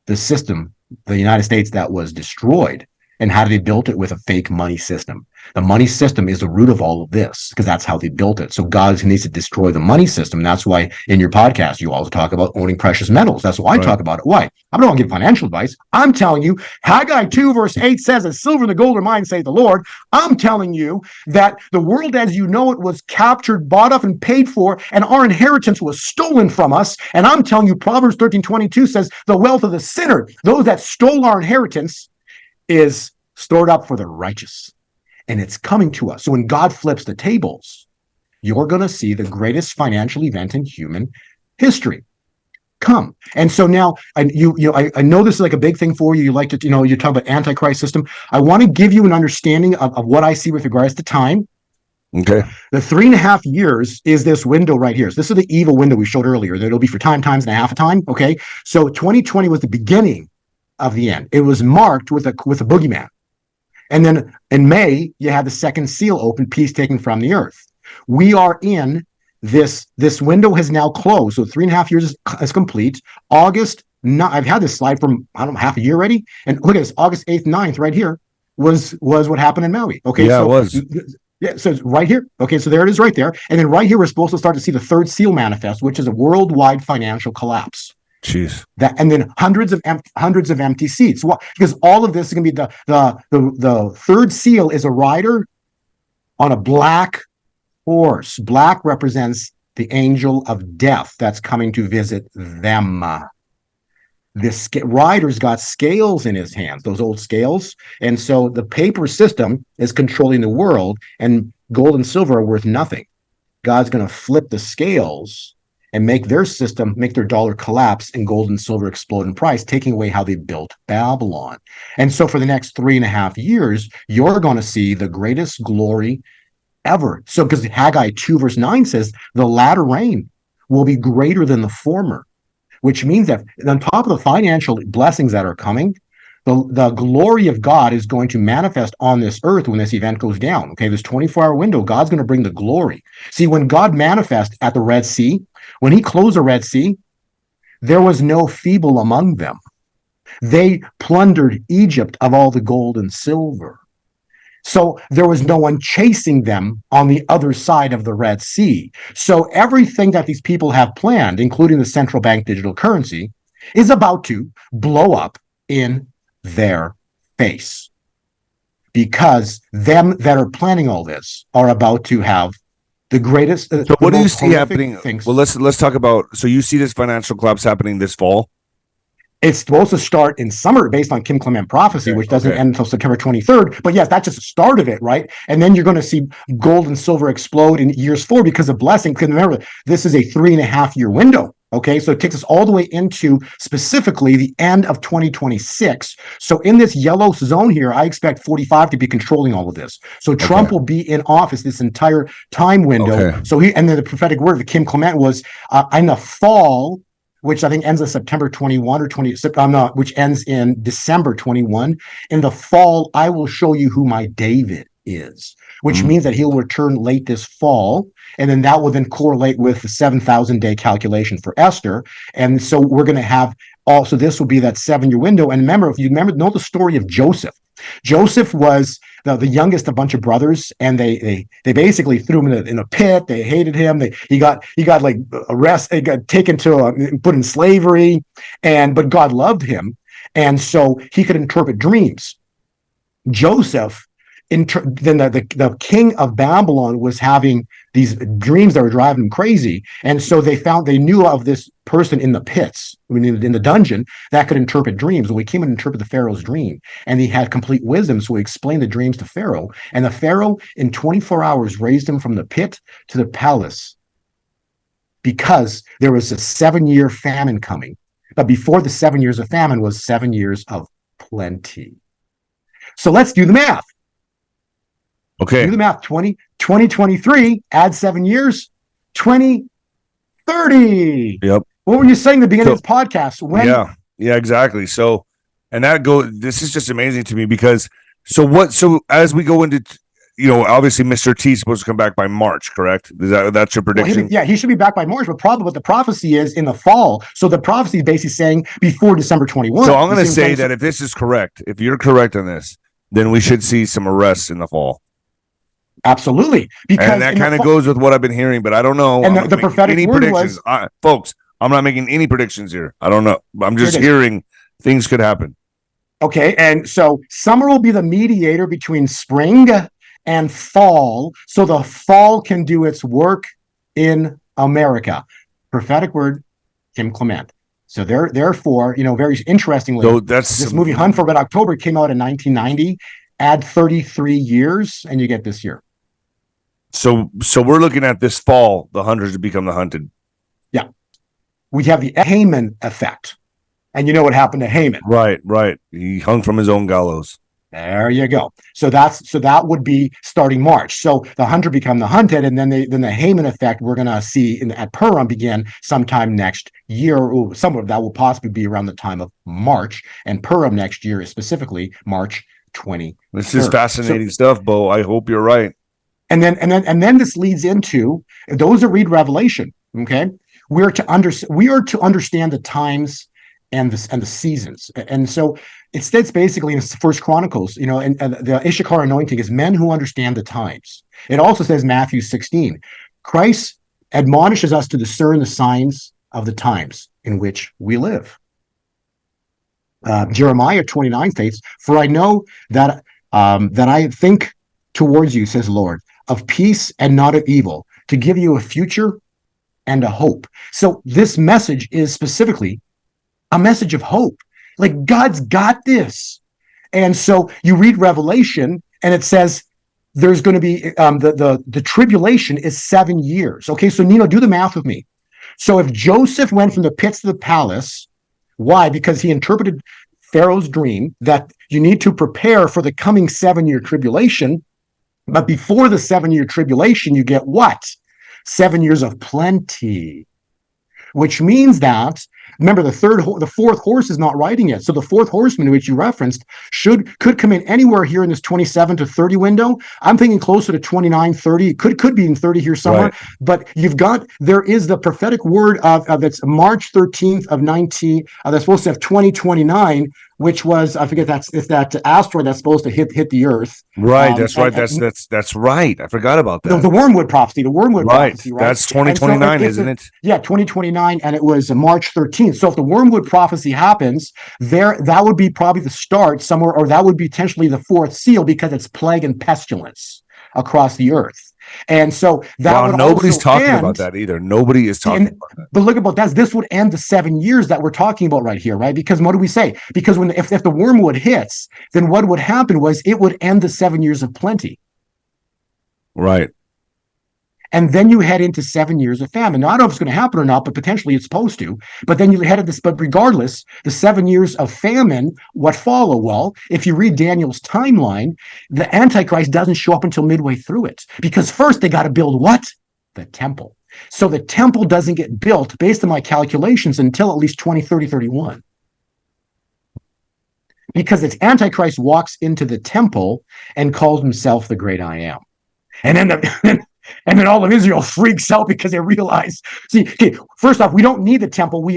the system, the United States that was destroyed. And how did they build it? With a fake money system. The money system is the root of all of this because that's how they built it. So God needs to destroy the money system. And that's why in your podcast, you also talk about owning precious metals. That's why I talk about it. Why? I don't want to give financial advice. I'm telling you, Haggai 2 verse 8 says, "As silver and the gold are mine, saith the Lord." I'm telling you that the world as you know it was captured, bought up, and paid for, and our inheritance was stolen from us. And I'm telling you, Proverbs 13:22 says, "The wealth of the sinner, those that stole our inheritance, is stored up for the righteous." And it's coming to us. So when God flips the tables, you're going to see the greatest financial event in human history come. And so now, I know this is like a big thing for you. You like to, you talk about Antichrist system. I want to give you an understanding of what I see with regards to time. Okay. The 3.5 years is this window right here. So this is the evil window we showed earlier. It'll be for times and a half a time. Okay. So 2020 was the beginning of the end. It was marked with a boogeyman. And then in May, you had the second seal open, peace taken from the earth. We are in this window has now closed. So 3.5 years is complete. August, I've had this slide from, I don't know, half a year already. And look at this, August 8th, 9th, right here was what happened in Maui. Okay. Yeah, so, it was. Yeah, so it's right here. Okay, so there it is right there. And then right here, we're supposed to start to see the third seal manifest, which is a worldwide financial collapse. Jeez. And then hundreds of empty seats. Well, because all of this is going to be the third seal is a rider on a black horse. Black represents the angel of death that's coming to visit them. This rider's got scales in his hands, those old scales, and so the paper system is controlling the world, and gold and silver are worth nothing. God's going to flip the scales and make their system, make their dollar collapse, and gold and silver explode in price, taking away how they built Babylon. And so for the next 3.5 years, you're going to see the greatest glory ever. So because Haggai 2 verse 9 says, the latter rain will be greater than the former, which means that on top of the financial blessings that are coming, the glory of God is going to manifest on this earth when this event goes down. Okay, this 24-hour window, God's going to bring the glory. See, when God manifests at the Red Sea, when he closed the Red Sea, there was no feeble among them. They plundered Egypt of all the gold and silver. So there was no one chasing them on the other side of the Red Sea. So everything that these people have planned, including the central bank digital currency, is about to blow up in their face. Because them that are planning all this are about to have the greatest. So what do you see happening? Things. Well, let's talk about. So you see this financial collapse happening this fall? It's supposed to start in summer based on Kim Clement prophecy, which doesn't end until September 23rd. But yes, that's just the start of it, right? And then you're going to see gold and silver explode in years forward because of blessing. Because remember, this is a 3.5 year window. Okay, so it takes us all the way into specifically the end of 2026. So in this yellow zone here, I expect 45 to be controlling all of this. So Trump will be in office this entire time window. So and then the prophetic word of Kim Clement was in the fall which I think ends in September 21 or 20, which ends in December 21. In the fall, I will show you who my David is, which means that he'll return late this fall. And then that will then correlate with the 7,000 day calculation for Esther. And so we're going to have also, this will be that 7-year window. And remember, if you know the story of Joseph. Joseph was the youngest of a bunch of brothers, and they basically threw him in a pit. They hated him. He got like arrested. He got taken to put in slavery, but God loved him, and so he could interpret dreams. Joseph, then the king of Babylon was having these dreams that were driving him crazy, and so they knew of this person in the pits, in the dungeon, that could interpret dreams. Well, he came and interpreted the Pharaoh's dream, and he had complete wisdom, so he explained the dreams to Pharaoh, and the Pharaoh in 24 hours raised him from the pit to the palace, because there was a 7-year famine coming. But before the 7 years of famine was 7 years of plenty. So let's do the math. Okay. Do the math. 2023, add 7 years, 2030. Yep. What were you saying at the beginning of this podcast? Yeah, exactly. So, and this is just amazing to me because, so as we go into, obviously Mr. T is supposed to come back by March, correct? That's your prediction? Well, he should be back by March, but probably what the prophecy is in the fall. So the prophecy is basically saying before December 21. So I'm going to say that if this is correct, if you're correct on this, then we should see some arrests in the fall. Absolutely. And that kind of goes with what I've been hearing, but I don't know. And the prophetic word was... folks, I'm not making any predictions here. I don't know. I'm just hearing things could happen. Okay, and so summer will be the mediator between spring and fall, so the fall can do its work in America. Prophetic word, Tim Clement. So therefore, very interestingly, so this movie Hunt for Red October came out in 1990. Add 33 years, and you get this year. So we're looking at this fall, the hunters to become the hunted. Yeah. We have the Haman effect. And you know what happened to Haman. Right. He hung from his own gallows. There you go. So that would be starting March. So the hunter become the hunted, and then the Haman effect we're going to see at Purim begin sometime next year. Some of that will possibly be around the time of March, and Purim next year is specifically March 20. This is fascinating stuff, Bo. I hope you're right. And then this leads into those that read Revelation. Okay, we are to understand the times and the seasons. And so it states basically in First Chronicles, and the Issachar anointing is men who understand the times. It also says Matthew 16, Christ admonishes us to discern the signs of the times in which we live. Jeremiah 29 states, "For I know that I think towards you, says Lord, of peace and not of evil, to give you a future and a hope." So this message is specifically a message of hope. Like, God's got this. And so you read Revelation, and it says there's going to be the tribulation is 7 years. Okay, so Nino, do the math with me. So if Joseph went from the pits to the palace, why? Because he interpreted Pharaoh's dream that you need to prepare for the coming 7-year tribulation. But before the 7-year tribulation, you get what? 7 years of plenty, which means that, remember, the fourth horse is not riding yet. So the fourth horseman, which you referenced, could come in anywhere here in this 27 to 30 window. I'm thinking closer to 29, 30. Could be in 30 here somewhere. Right. But there is the prophetic word of that's March 13th of 19. That's supposed to have 2029, which was, I forget, it's that asteroid that's supposed to hit the Earth. Right. That's right. That's right. I forgot about that. The wormwood prophecy. The wormwood prophecy. Right. That's 2029, isn't it? Yeah, 2029, and it was March 13th. So if the wormwood prophecy happens, that would be probably the start somewhere, or that would be potentially the fourth seal, because it's plague and pestilence across the earth. And so that nobody's talking about that either. Nobody is talking about that. But look about that. This would end the 7 years that we're talking about right here, right? Because what do we say? Because if the wormwood hits, then what would happen was it would end the 7 years of plenty. Right. And then you head into 7 years of famine. Now, I don't know if it's going to happen or not, but potentially it's supposed to. But then you head into this. But regardless, the 7 years of famine, what follow? Well, if you read Daniel's timeline, the Antichrist doesn't show up until midway through it. Because first they got to build what? The temple. So the temple doesn't get built, based on my calculations, until at least 2030, 31. Because it's Antichrist walks into the temple and calls himself the great I am. And then and then all of Israel freaks out because they realize, see, okay, first off, we don't need the temple.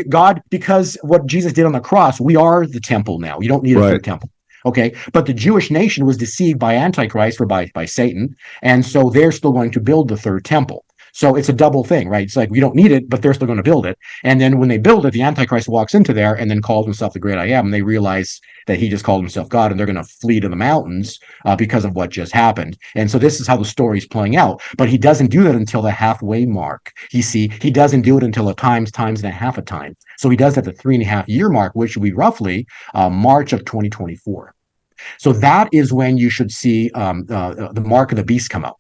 Because what Jesus did on the cross, we are the temple now. You don't need a third temple. Okay, but the Jewish nation was deceived by Antichrist or by Satan, and so they're still going to build the third temple. So it's a double thing, right? It's like we don't need it, but they're still going to build it. And then when they build it, the Antichrist walks into there and then calls himself the great I am. And they realize that he just called himself God, and they're going to flee to the mountains because of what just happened. And so this is how the story's playing out. But he doesn't do that until the halfway mark. You see, he doesn't do it until a times and a half a time. So he does at the 3.5 year mark, which will be roughly March of 2024. So that is when you should see the mark of the beast come out.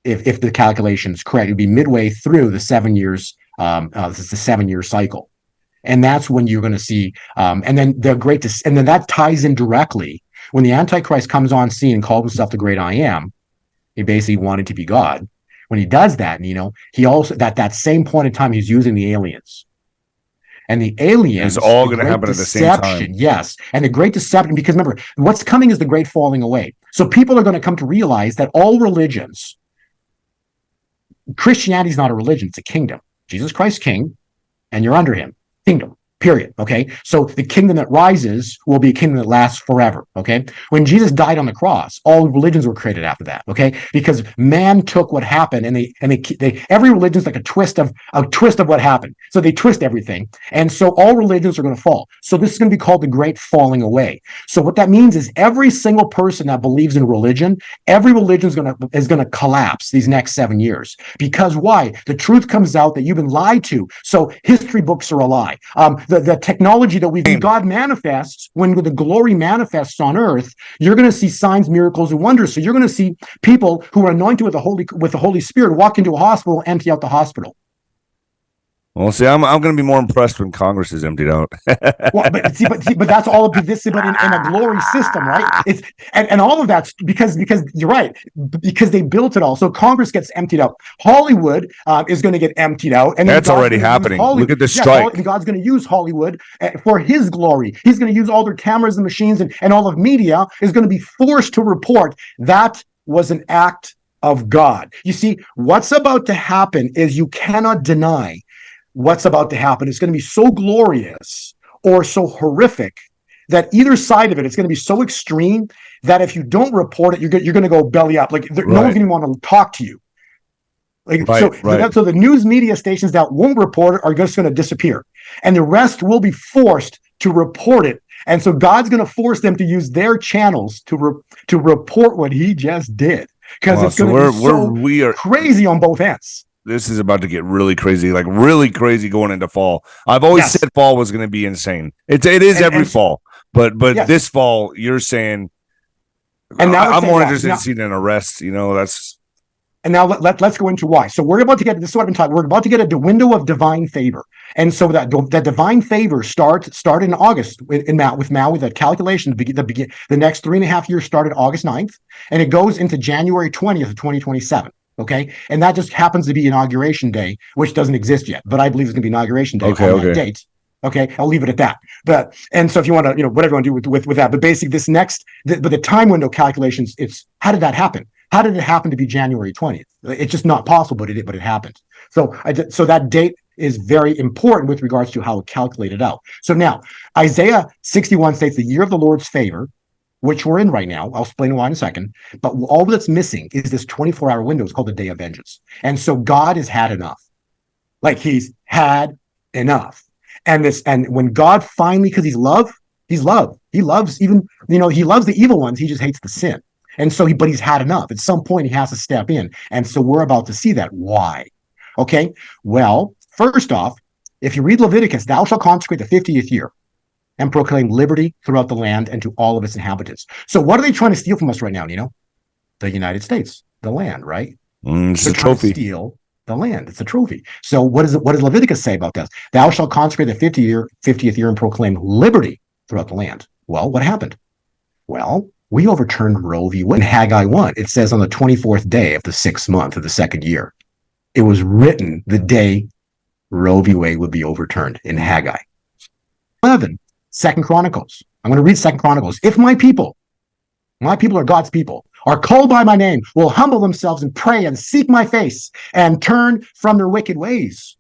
If the calculation is correct, it would be midway through the 7 years. This is the 7-year cycle, and that's when you're going to see. And then and then that ties in directly when the Antichrist comes on scene and calls himself the great I am. He basically wanted to be God. When he does that, he also that same point in time he's using the aliens. And the aliens, it's all going to happen at the same time. Yes. And the great deception, because remember, what's coming is the great falling away. So people are going to come to realize that all religions, Christianity is not a religion, it's a kingdom. Jesus Christ king, and you're under him. Kingdom, period. Okay. So the kingdom that rises will be a kingdom that lasts forever. Okay. When Jesus died on the cross, all religions were created after that. Okay. Because man took what happened and they every religion is like a twist of what happened. So they twist everything. And so all religions are going to fall. So this is going to be called the great falling away. So what that means is every single person that believes in religion, every religion is going to collapse these next 7 years. Because why? The truth comes out that you've been lied to. So history books are a lie. The technology that when God manifests, when the glory manifests on earth, you're going to see signs, miracles, and wonders. So you're going to see people who are anointed with the Holy Spirit walk into a hospital, empty out the hospital. Well, see, I'm going to be more impressed when Congress is emptied out. Well, but that's all of this, but in a glory system, right? It's and all of that's because you're right, because they built it all. So Congress gets emptied out. Hollywood is going to get emptied out, and that's already happening. Look at the strike. And God's going to use Hollywood for His glory. He's going to use all their cameras and machines, and all of media is going to be forced to report that was an act of God. You see, what's about to happen is you cannot deny. What's about to happen is going to be so glorious or so horrific that either side of it's going to be so extreme that if you don't report it, you're going to go belly up. Like no one's going to want to talk to you. So the news media stations that won't report it are just going to disappear, and the rest will be forced to report it. And so God's going to force them to use their channels to report what He just did, because it's going to be so crazy on both ends. This is about to get really crazy, like really crazy going into fall. I've always said fall was going to be insane. It is every fall, but this fall, you're saying, and now I'm more interested in seeing an arrest. That's. And now let's go into why. So we're about to get, this is what I've been talking. We're about to get a window of divine favor, and so that divine favor started in August with Maui. The calculation, the next 3.5 years started August 9th, and it goes into January 20th of 2027. Okay, and that just happens to be Inauguration Day, which doesn't exist yet, but I believe it's going to be Inauguration Day on that date. Okay, I'll leave it at that. And so if you want to, whatever you want to do with that, but basically this the time window calculations, it's how did that happen? How did it happen to be January 20th? It's just not possible, but it happened. So that date is very important with regards to how it calculated out. So now Isaiah 61 states the year of the Lord's favor, which we're in right now. I'll explain why in a second. But all that's missing is this 24-hour window. It's called the Day of Vengeance. And so God has had enough. Like He's had enough. And when God finally, because He's love. He loves even, He loves the evil ones. He just hates the sin. And so but He's had enough. At some point He has to step in. And so we're about to see that. Why? Okay. Well, first off, if you read Leviticus, thou shalt consecrate the 50th year and proclaim liberty throughout the land and to all of its inhabitants. So what are they trying to steal from us right now, Nino? The United States, the land, right? It's a trophy. Steal the land. It's a trophy. So what does Leviticus say about this? Thou shalt consecrate the 50th year and proclaim liberty throughout the land. Well, what happened? Well, we overturned Roe v. Wade in Haggai 1. It says on the 24th day of the 6th month of the second year. It was written the day Roe v. Wade would be overturned in Haggai. 11, 2 Chronicles. I'm going to read 2 Chronicles. If my people are God's people, are called by my name, will humble themselves and pray and seek my face and turn from their wicked ways.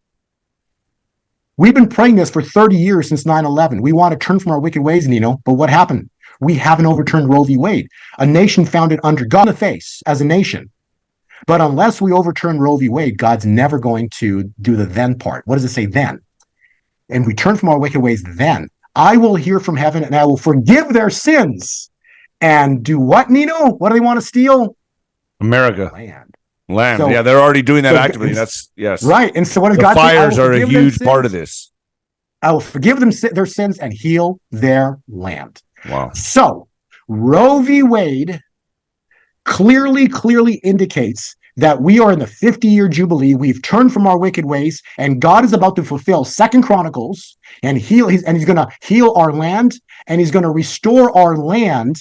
We've been praying this for 30 years since 9/11. We want to turn from our wicked ways, Nino, but what happened? We haven't overturned Roe v. Wade, a nation founded under God in the face as a nation. But unless we overturn Roe v. Wade, God's never going to do the then part. What does it say then? And we turn from our wicked ways then. I will hear from heaven and I will forgive their sins. And do what, Nino? What do they want to steal? America. Land. So, yeah, they're already doing that actively. That's yes. Right. And so what does the God say? Fires are a huge part of this. I will forgive them their sins and heal their land. Wow. So Roe v. Wade clearly indicates that we are in the 50-year jubilee. We've turned from our wicked ways, and God is about to fulfill 2 Chronicles and he's going to heal our land, and he's going to restore our land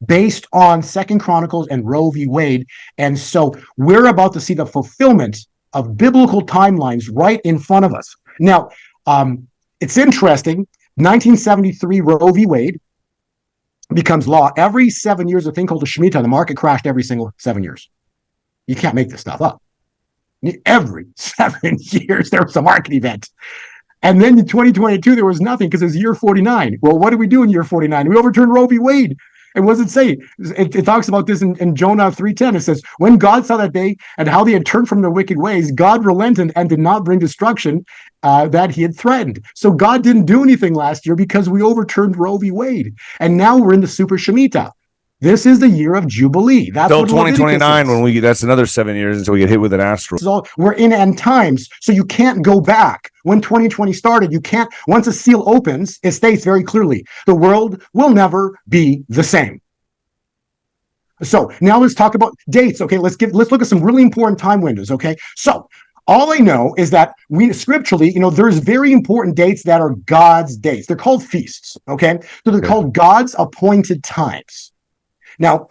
based on 2 Chronicles and Roe v. Wade. And so we're about to see the fulfillment of biblical timelines right in front of us. Now, it's interesting. 1973 Roe v. Wade becomes law. Every 7 years, a thing called the Shemitah, the market crashed every single 7 years. You can't make this stuff up. Every 7 years, there was a market event. And then in 2022, there was nothing because it was year 49. Well, what did we do in year 49? We overturned Roe v. Wade. And what does it say? It talks about this in Jonah 3:10. It says, when God saw that day and how they had turned from their wicked ways, God relented and did not bring destruction that he had threatened. So God didn't do anything last year because we overturned Roe v. Wade. And now we're in the Super Shemitah. This is the year of Jubilee. That's until 2029 when that's another 7 years until we get hit with an asteroid. So we're in end times, so you can't go back. When 2020 started, you can't. Once a seal opens, it states very clearly, the world will never be the same. So now let's talk about dates. Okay, let's look at some really important time windows. Okay, so all I know is that we scripturally, there's very important dates that are God's dates. They're called feasts. Okay, so they're called God's appointed times. Now,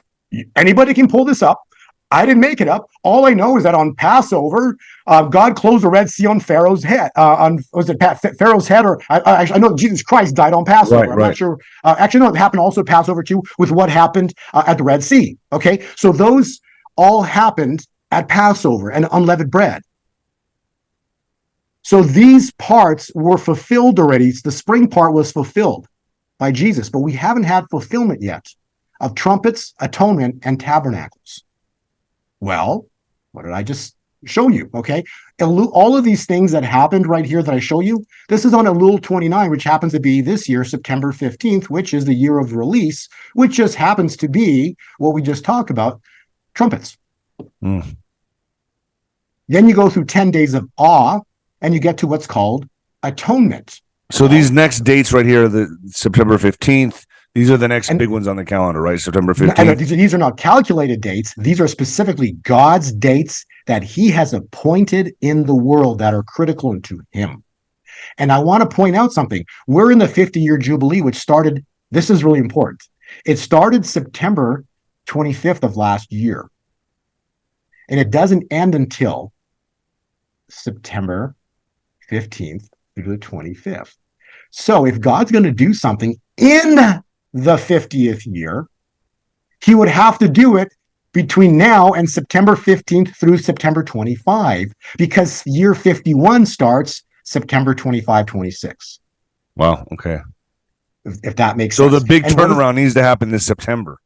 anybody can pull this up. I didn't make it up. All I know is that on Passover, God closed the Red Sea on Pharaoh's head. Pharaoh's head? Or I know Jesus Christ died on Passover. Right, I'm not sure. Actually, no, it happened also at Passover too with what happened at the Red Sea. Okay, so those all happened at Passover and unleavened bread. So these parts were fulfilled already. The spring part was fulfilled by Jesus, but we haven't had fulfillment yet of trumpets, atonement, and tabernacles. Well, what did I just show you? Okay, all of these things that happened right here that I show you, this is on Elul 29, which happens to be this year, September 15th, which is the year of release, which just happens to be what we just talked about, trumpets. Then you go through 10 days of awe, and you get to what's called atonement. So these next dates right here, the September 15th, these are the next big ones on the calendar, right? September 15th. These are not calculated dates. These are specifically God's dates that he has appointed in the world that are critical to him. And I want to point out something. We're in the 50-year Jubilee, which started, this is really important. It started September 25th of last year. And it doesn't end until September 15th through the 25th. So if God's going to do something in the 50th year, he would have to do it between now and September 15th through September 25, because year 51 starts September 25, 26. Wow. Okay. If that makes sense. So the big turnaround needs to happen this September.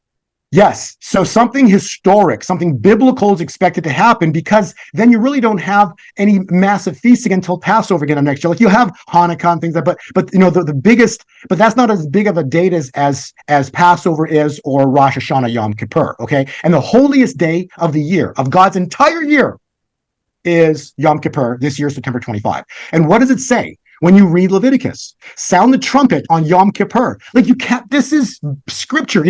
Yes. So something historic, something biblical is expected to happen, because then you really don't have any massive feasting until Passover again next year. Like you have Hanukkah and things like that, but the biggest, but that's not as big of a date as Passover is, or Rosh Hashanah, Yom Kippur. Okay. And the holiest day of the year, of God's entire year, is Yom Kippur, this year, September 25. And what does it say? When you read Leviticus, sound the trumpet on Yom Kippur. Like you can't, this is scripture.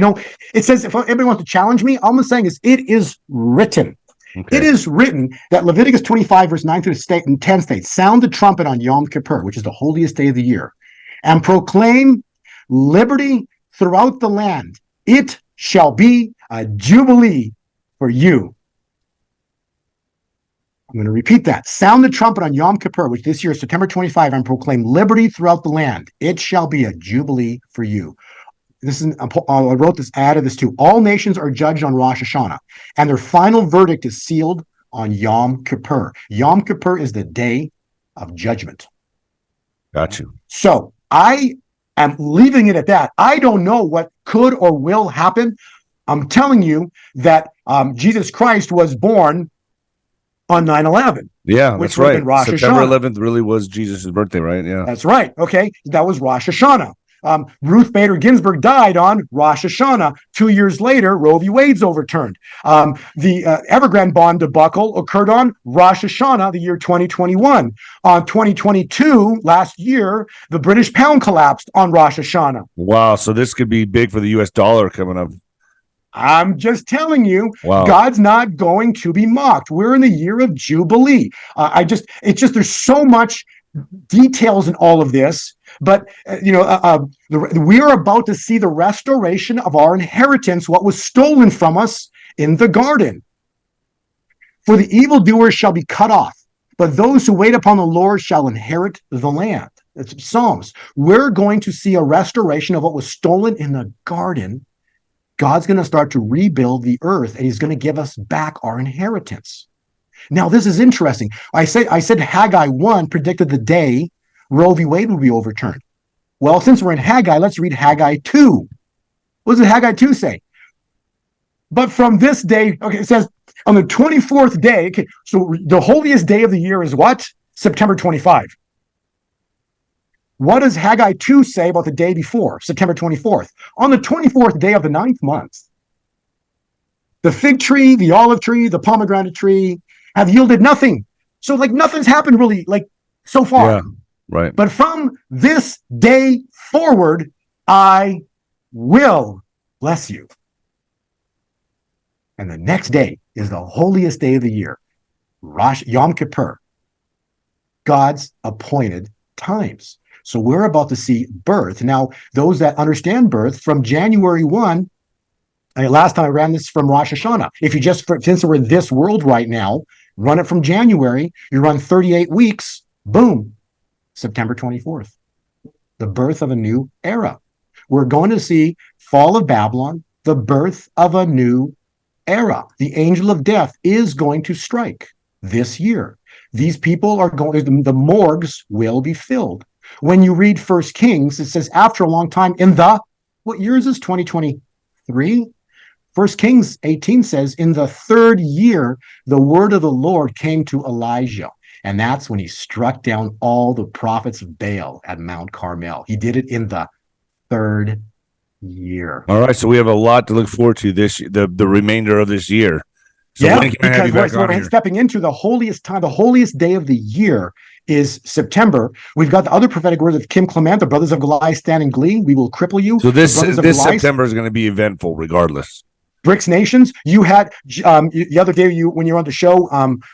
It says, if anybody wants to challenge me, all I'm saying is it is written. Okay. It is written that Leviticus 25, verse 9 through 10 states, sound the trumpet on Yom Kippur, which is the holiest day of the year, and proclaim liberty throughout the land. It shall be a jubilee for you. I'm going to repeat that. Sound the trumpet on Yom Kippur, which this year is September 25, and proclaim liberty throughout the land. It shall be a jubilee for you. I wrote this, added this too. All nations are judged on Rosh Hashanah, and their final verdict is sealed on Yom Kippur. Yom Kippur is the day of judgment. Got you. So I am leaving it at that. I don't know what could or will happen. I'm telling you that Jesus Christ was born on 9/11. Yeah, which that's would have right. been Rosh September Hashanah. 11th really was Jesus' birthday, right? Yeah. That's right. Okay, that was Rosh Hashanah. Ruth Bader Ginsburg died on Rosh Hashanah. 2 years later, Roe v. Wade's overturned. The Evergrande bond debacle occurred on Rosh Hashanah, the year 2021. 2022, last year, the British pound collapsed on Rosh Hashanah. Wow. So this could be big for the US dollar coming up. I'm just telling you, Wow. God's not going to be mocked. We're in the year of Jubilee. There's so much details in all of this, but we are about to see the restoration of our inheritance, what was stolen from us in the garden. For the evildoers shall be cut off, but those who wait upon the Lord shall inherit the land. It's Psalms. We're going to see a restoration of what was stolen in the garden. God's going to start to rebuild the earth, and he's going to give us back our inheritance. Now, this is interesting. I said Haggai 1 predicted the day Roe v. Wade would be overturned. Well, since we're in Haggai, let's read Haggai 2. What does Haggai 2 say? But from this day, okay, it says on the 24th day, okay, so the holiest day of the year is what? September 25. What does Haggai 2 say about the day before, September 24th? On the 24th day of the 9th month, the fig tree, the olive tree, the pomegranate tree have yielded nothing. So nothing's happened really so far. Yeah, right. But from this day forward, I will bless you. And the next day is the holiest day of the year, Yom Kippur, God's appointed times. So we're about to see birth. Now, those that understand birth from January 1, last time I ran this from Rosh Hashanah. If you since we're in this world right now, run it from January, you run 38 weeks, boom, September 24th, the birth of a new era. We're going to see fall of Babylon, the birth of a new era. The angel of death is going to strike this year. These people are going, the morgues will be filled. When you read 1 Kings, it says after a long time what year is this, 2023? 1 Kings 18 says, in the third year, the word of the Lord came to Elijah. And that's when he struck down all the prophets of Baal at Mount Carmel. He did it in the third year. All right. So we have a lot to look forward to the remainder of this year. So yeah, when can I have you back on we're here? stepping into the holiest time, the holiest day of the year is September. We've got the other prophetic words of Kim Clement, the brothers of Goliath stand in glee. We will cripple you. So this September is going to be eventful regardless. BRICS nations. You had the other day when you were on the show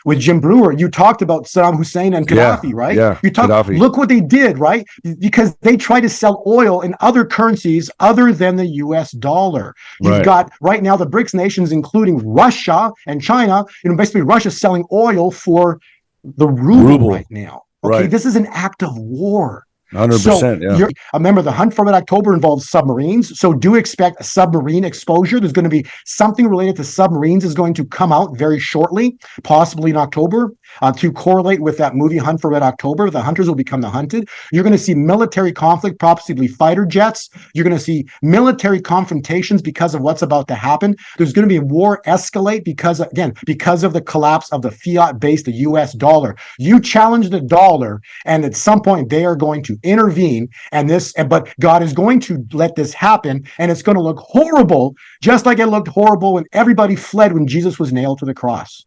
with Jim Brewer, you talked about Saddam Hussein and Gaddafi, right? Yeah, you talked. Gaddafi. Look what they did, right? Because they tried to sell oil in other currencies other than the U.S. dollar. You've got right now the BRICS nations, including Russia and China. Basically Russia selling oil for the ruble right now. Okay, this is an act of war. 100%. Yeah. Remember, the hunt for Red October involves submarines, so do expect a submarine exposure. There's going to be something related to submarines is going to come out very shortly, possibly in October, to correlate with that movie Hunt for Red October. The hunters will become the hunted. You're going to see military conflict, possibly fighter jets. You're going to see military confrontations because of what's about to happen. There's going to be a war escalate because of the collapse of the fiat-based U.S. dollar. You challenge the dollar, and at some point they are going to intervene, but God is going to let this happen, and it's going to look horrible, just like it looked horrible when everybody fled when Jesus was nailed to the cross.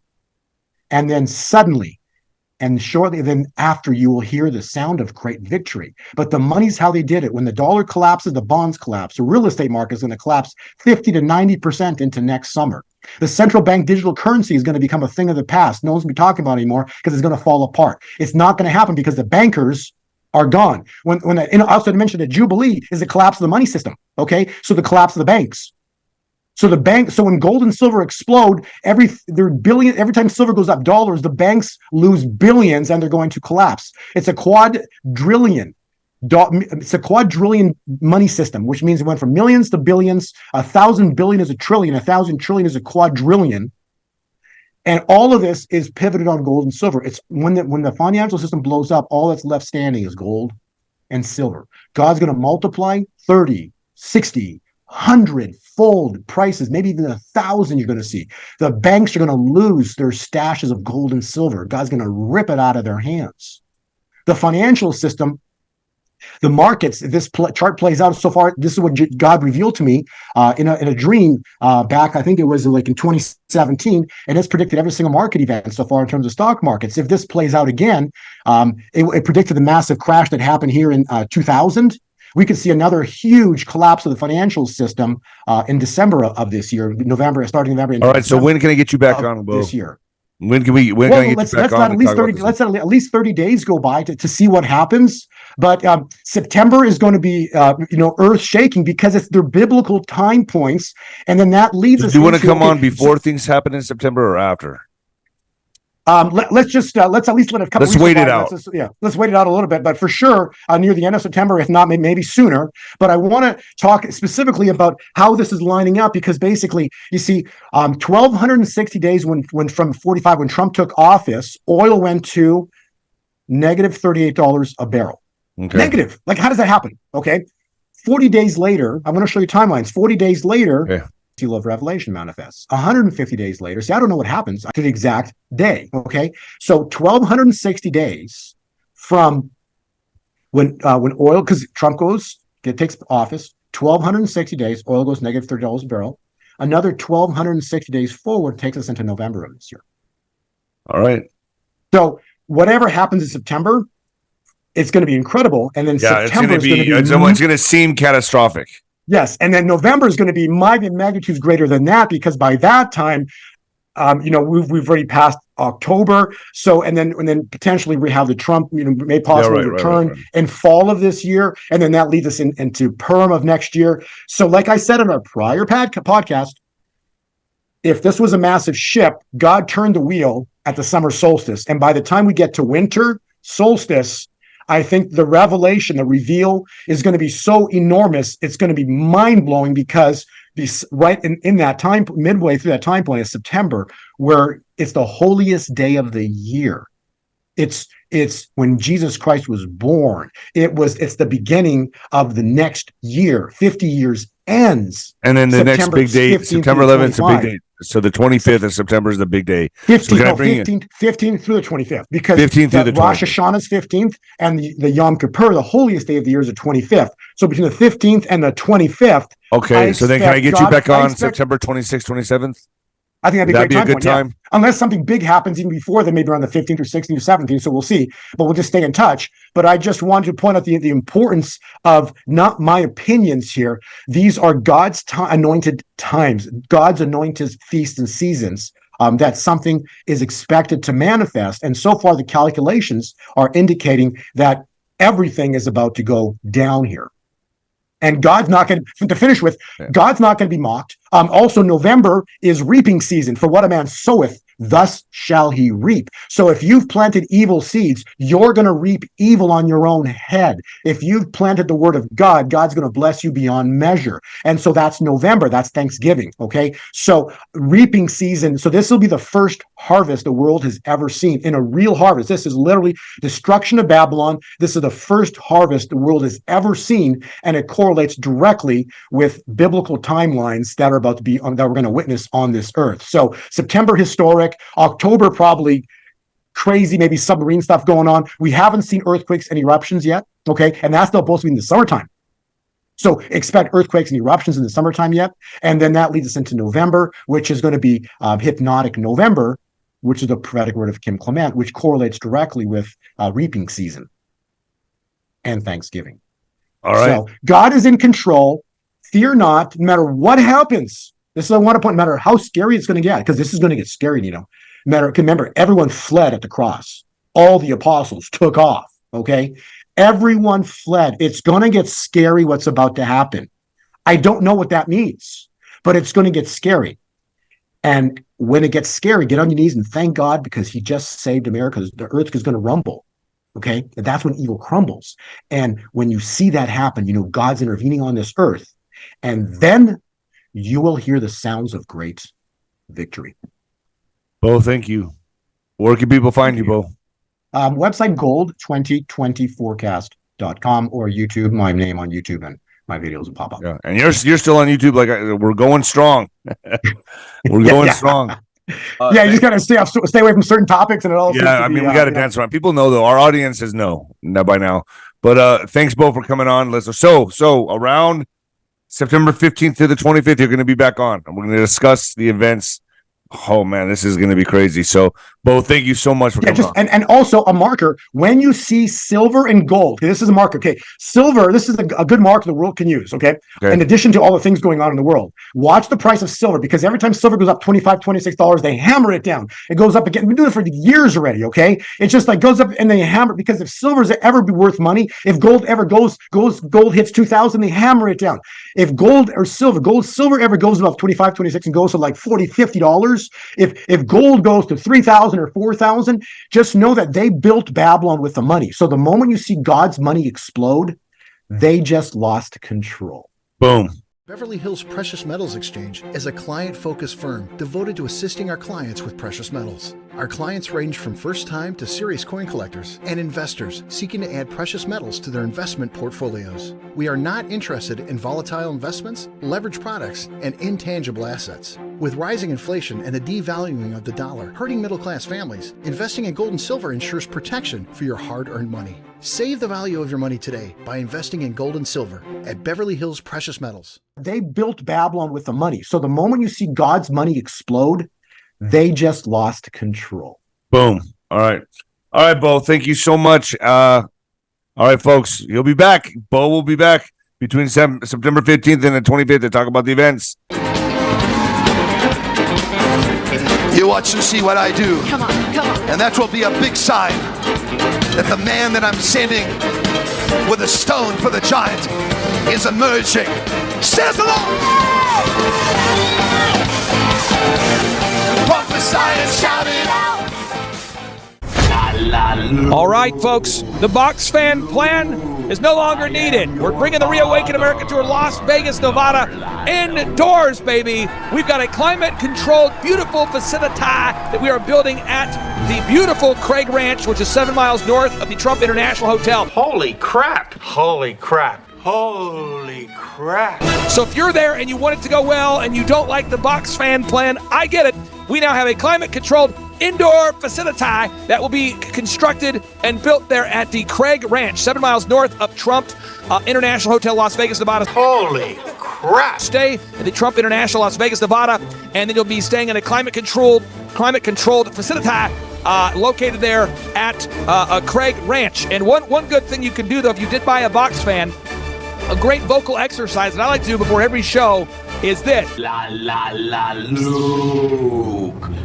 And then suddenly, and shortly then after, you will hear the sound of great victory. But the money's how they did it. When the dollar collapses, the bonds collapse. The real estate market is going to collapse 50 to 90% into next summer. The central bank digital currency is going to become a thing of the past. No one's going to be talking about it anymore because it's going to fall apart. It's not going to happen because the bankers are gone. I also mentioned that Jubilee is the collapse of the money system. Okay, so the collapse of the banks. So when gold and silver explode, every time silver goes up dollars, the banks lose billions and they're going to collapse. It's a quadrillion. It's a quadrillion money system, which means it went from millions to billions. 1,000 billion is a trillion. 1,000 trillion is a quadrillion. And all of this is pivoted on gold and silver. It's when the financial system blows up, all that's left standing is gold and silver. God's going to multiply 30, 60, 100-fold prices, maybe even 1,000 you're going to see. The banks are going to lose their stashes of gold and silver. God's going to rip it out of their hands. The financial system, the markets, this chart plays out so far. This is what God revealed to me in a dream back, I think it was like in 2017, and it's predicted every single market event so far in terms of stock markets. If this plays out again, it predicted the massive crash that happened here in 2000. We could see another huge collapse of the financial system in December of this year, starting November. All right, so when can I get you back on, Will? This year? When can I get you back on? Let's let at least 30 days go by to see what happens. But September is going to be, earth shaking because it's their biblical time points, and then that leads us. Do you want to come on before things happen in September or after? Let's at least let a couple. Let's wait it out. Let's wait it out a little bit, but for sure near the end of September, if not maybe sooner. But I want to talk specifically about how this is lining up because basically, you see, 1,260 days when from 45 when Trump took office, oil went to negative $38 a barrel. Okay. Negative. Like, how does that happen? Okay. 40 days later, I'm going to show you timelines. 40 days later. Okay. Seal of Revelation manifests 150 days later. See, I don't know what happens to the exact day. Okay. So 1,260 days from when oil, because Trump takes office, 1,260 days, oil goes negative $30 a barrel. Another 1,260 days forward takes us into November of this year. All right. So whatever happens in September, it's going to be incredible. And then September is going to seem catastrophic. Yes, and then November is going to be magnitudes greater than that because by that time, we've already passed October. So and then potentially we have the Trump, may possibly return in fall of this year, and then that leads us into Perm of next year. So, like I said in our prior podcast, if this was a massive ship, God turned the wheel at the summer solstice, and by the time we get to winter solstice, I think the revelation, the reveal is going to be so enormous. It's going to be mind-blowing because right in that time, midway through that time point is September, where it's the holiest day of the year. It's when Jesus Christ was born. It's the beginning of the next year. 50 years ends. And then the next big day, September 11th is a big day. So the 25th of September is the big day. 15th through the 25th. Because 15th through the Rosh Hashanah is 15th, and the Yom Kippur, the holiest day of the year, is the 25th. So between the 15th and the 25th. Okay, so then can I get you back on September 26th, 27th? I think that'd be a good time. Yeah. Unless something big happens even before, then maybe around the 15th or 16th or 17th. So we'll see. But we'll just stay in touch. But I just wanted to point out the importance of not my opinions here. These are God's anointed times, God's anointed feasts and seasons. That something is expected to manifest. And so far, the calculations are indicating that everything is about to go down here. And God's not going to finish with, God's not going to be mocked. Also, November is reaping season. For what a man soweth, thus shall he reap. So if you've planted evil seeds, you're going to reap evil on your own head. If you've planted the word of God, God's going to bless you beyond measure. And so that's November. That's Thanksgiving. Okay. So reaping season. So this will be the first harvest the world has ever seen in a real harvest. This is literally destruction of Babylon. This is the first harvest the world has ever seen. And it correlates directly with biblical timelines that are about to be that we're going to witness on this earth. So September historic, October probably crazy, maybe submarine stuff going on. We haven't seen earthquakes and eruptions yet. Okay. And that's still supposed to be in the summertime. So expect earthquakes and eruptions in the summertime yet. And then that leads us into November, which is going to be hypnotic November, which is the prophetic word of Kim Clement, which correlates directly with reaping season and Thanksgiving. All right. So God is in control. Fear not, no matter what happens. This is what I want to point, no matter how scary it's going to get, because this is going to get scary, Nino. Remember, everyone fled at the cross. All the apostles took off, okay? Everyone fled. It's going to get scary what's about to happen. I don't know what that means. but it's going to get scary. And when it gets scary, get on your knees and thank God, because he just saved America. The earth is going to rumble. Okay. And that's when evil crumbles. And when you see that happen, you know, God's intervening on this earth. And then you will hear the sounds of great victory. Bo, thank you. Where can people find you, Bo? Website gold2020forecast.com or YouTube, my name on YouTube, and my videos will pop up. Yeah, and you're still on YouTube. Like we're going strong. We're going strong. You just gotta stay away from certain topics, and it all. Yeah, I mean, we got to dance around. People know though. Our audience says no by now. But thanks, Bo, for coming on. Listen, so around September 15th to the 25th, you're going to be back on, and we're going to discuss the events. Oh man, this is going to be crazy. So, Bo, thank you so much for coming on. And also a marker when you see silver and gold. Okay, this is a marker. Okay, silver. This is a good marker the world can use. Okay? In addition to all the things going on in the world, watch the price of silver, because every time silver goes up $25, $26, they hammer it down. It goes up again. We've been doing it for years already. Okay, it's just like goes up and they hammer, because if silver is ever be worth money, if gold ever gold hits 2,000, they hammer it down. If silver ever goes above 25, 26 and goes to like $40, $50. If gold goes to 3,000 or 4,000, just know that they built Babylon with the money. So the moment you see God's money explode, they just lost control. Boom. Beverly Hills Precious Metals Exchange is a client-focused firm devoted to assisting our clients with precious metals. Our clients range from first-time to serious coin collectors and investors seeking to add precious metals to their investment portfolios. We are not interested in volatile investments, leveraged products, and intangible assets. With rising inflation and the devaluing of the dollar hurting middle-class families, investing in gold and silver ensures protection for your hard-earned money. Save the value of your money today by investing in gold and silver at Beverly Hills Precious Metals. They built Babylon with the money. So the moment you see God's money explode, they just lost control. Boom. All right, Bo. Thank you so much. All right, folks. He'll be back. Bo will be back between September 15th and the 25th to talk about the events. You watch and see what I do. Come on. And that will be a big sign that the man that I'm sending with a stone for the giant is emerging. Says the Lord. Prophesy and shout it out. All right, folks, the box fan plan is no longer needed. We're bringing the Reawaken America Tour Las Vegas, Nevada indoors, baby. We've got a climate-controlled, beautiful facility that we are building at the beautiful Craig Ranch, which is 7 miles north of the Trump International Hotel. Holy crap! Holy crap! Holy crap! So if you're there and you want it to go well and you don't like the box fan plan, I get it. We now have a climate-controlled indoor facility that will be constructed and built there at the Craig Ranch, 7 miles north of Trump International Hotel, Las Vegas, Nevada. Holy crap! Stay at the Trump International, Las Vegas, Nevada, and then you'll be staying in a climate-controlled facility located there at Craig Ranch. And one good thing you can do, though, if you did buy a box fan, a great vocal exercise that I like to do before every show is this. La la la,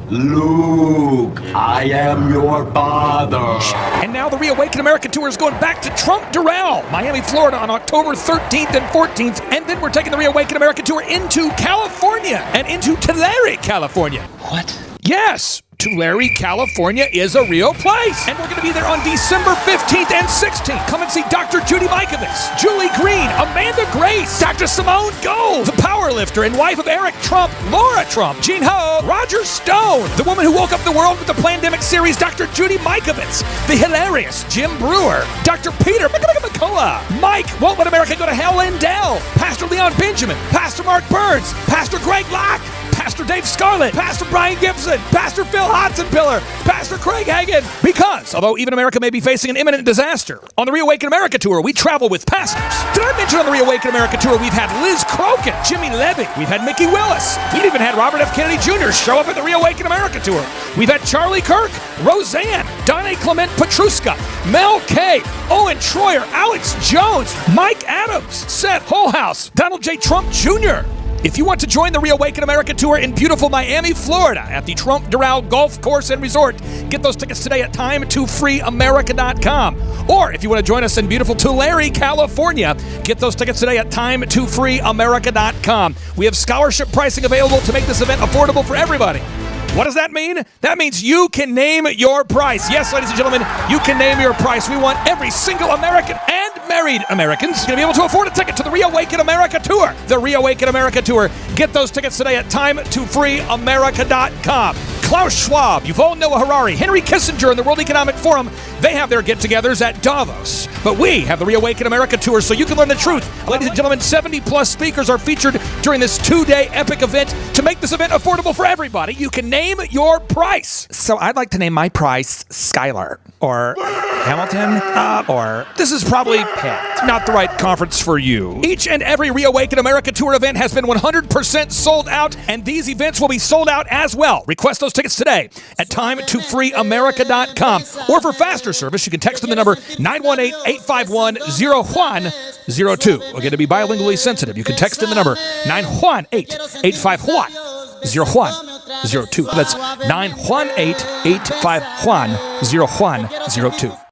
Luke, I am your father. And now the Reawaken America Tour is going back to Trump Doral, Miami, Florida on October 13th and 14th. And then we're taking the Reawaken America Tour into California and into Tulare, California. What? Yes, Tulare, California is a real place. And we're going to be there on December 15th and 16th. Come and see Dr. Judy Mikovits, Julie Green, Amanda Grace, Dr. Simone Gold, the powerlifter and wife of Eric Trump, Laura Trump, Gene Ho, Roger Stone, the woman who woke up the world with the Plandemic series, Dr. Judy Mikovits, the hilarious Jim Brewer, Dr. Peter McCullough, Mike Won't Let America Go to Hell Lindell, Pastor Leon Benjamin, Pastor Mark Burns, Pastor Greg Locke, Pastor Dave Scarlett, Pastor Brian Gibson, Pastor Phil Hotzenpiller, Pastor Craig Hagan. Because, although even America may be facing an imminent disaster, on the Reawaken America Tour, we travel with pastors. Did I mention on the Reawaken America Tour, we've had Liz Crokin, Jimmy Levy, we've had Mickey Willis, we've even had Robert F. Kennedy Jr. show up at the Reawaken America Tour. We've had Charlie Kirk, Roseanne, Donna Clement Petruska, Mel K, Owen Troyer, Alex Jones, Mike Adams, Seth Holhouse, Donald J. Trump Jr., If you want to join the Reawaken America Tour in beautiful Miami, Florida at the Trump Doral Golf Course and Resort, get those tickets today at time2freeamerica.com. Or if you want to join us in beautiful Tulare, California, get those tickets today at time2freeamerica.com. We have scholarship pricing available to make this event affordable for everybody. What does that mean? That means you can name your price. Yes, ladies and gentlemen, you can name your price. We want every single American and married Americans going to be able to afford a ticket to the Reawaken America Tour. The Reawaken America Tour. Get those tickets today at time2freeamerica.com. Klaus Schwab, Yuval Noah Harari, Henry Kissinger, and the World Economic Forum, they have their get-togethers at Davos. But we have the Reawaken America Tour, so you can learn the truth. Ladies and gentlemen, 70-plus speakers are featured during this two-day epic event. To make this event affordable for everybody, you can name your price. So I'd like to name my price Skylar, or Hamilton, or this is probably Pitt. Not the right conference for you. Each and every Reawaken America Tour event has been 100% sold out, and these events will be sold out as well. Request those tickets today at time2freeamerica.com. Or for faster service, you can text them the number 918-851-0102. Again, to be bilingually sensitive, you can text in the number 918-851-0102. That's 918-851-0102.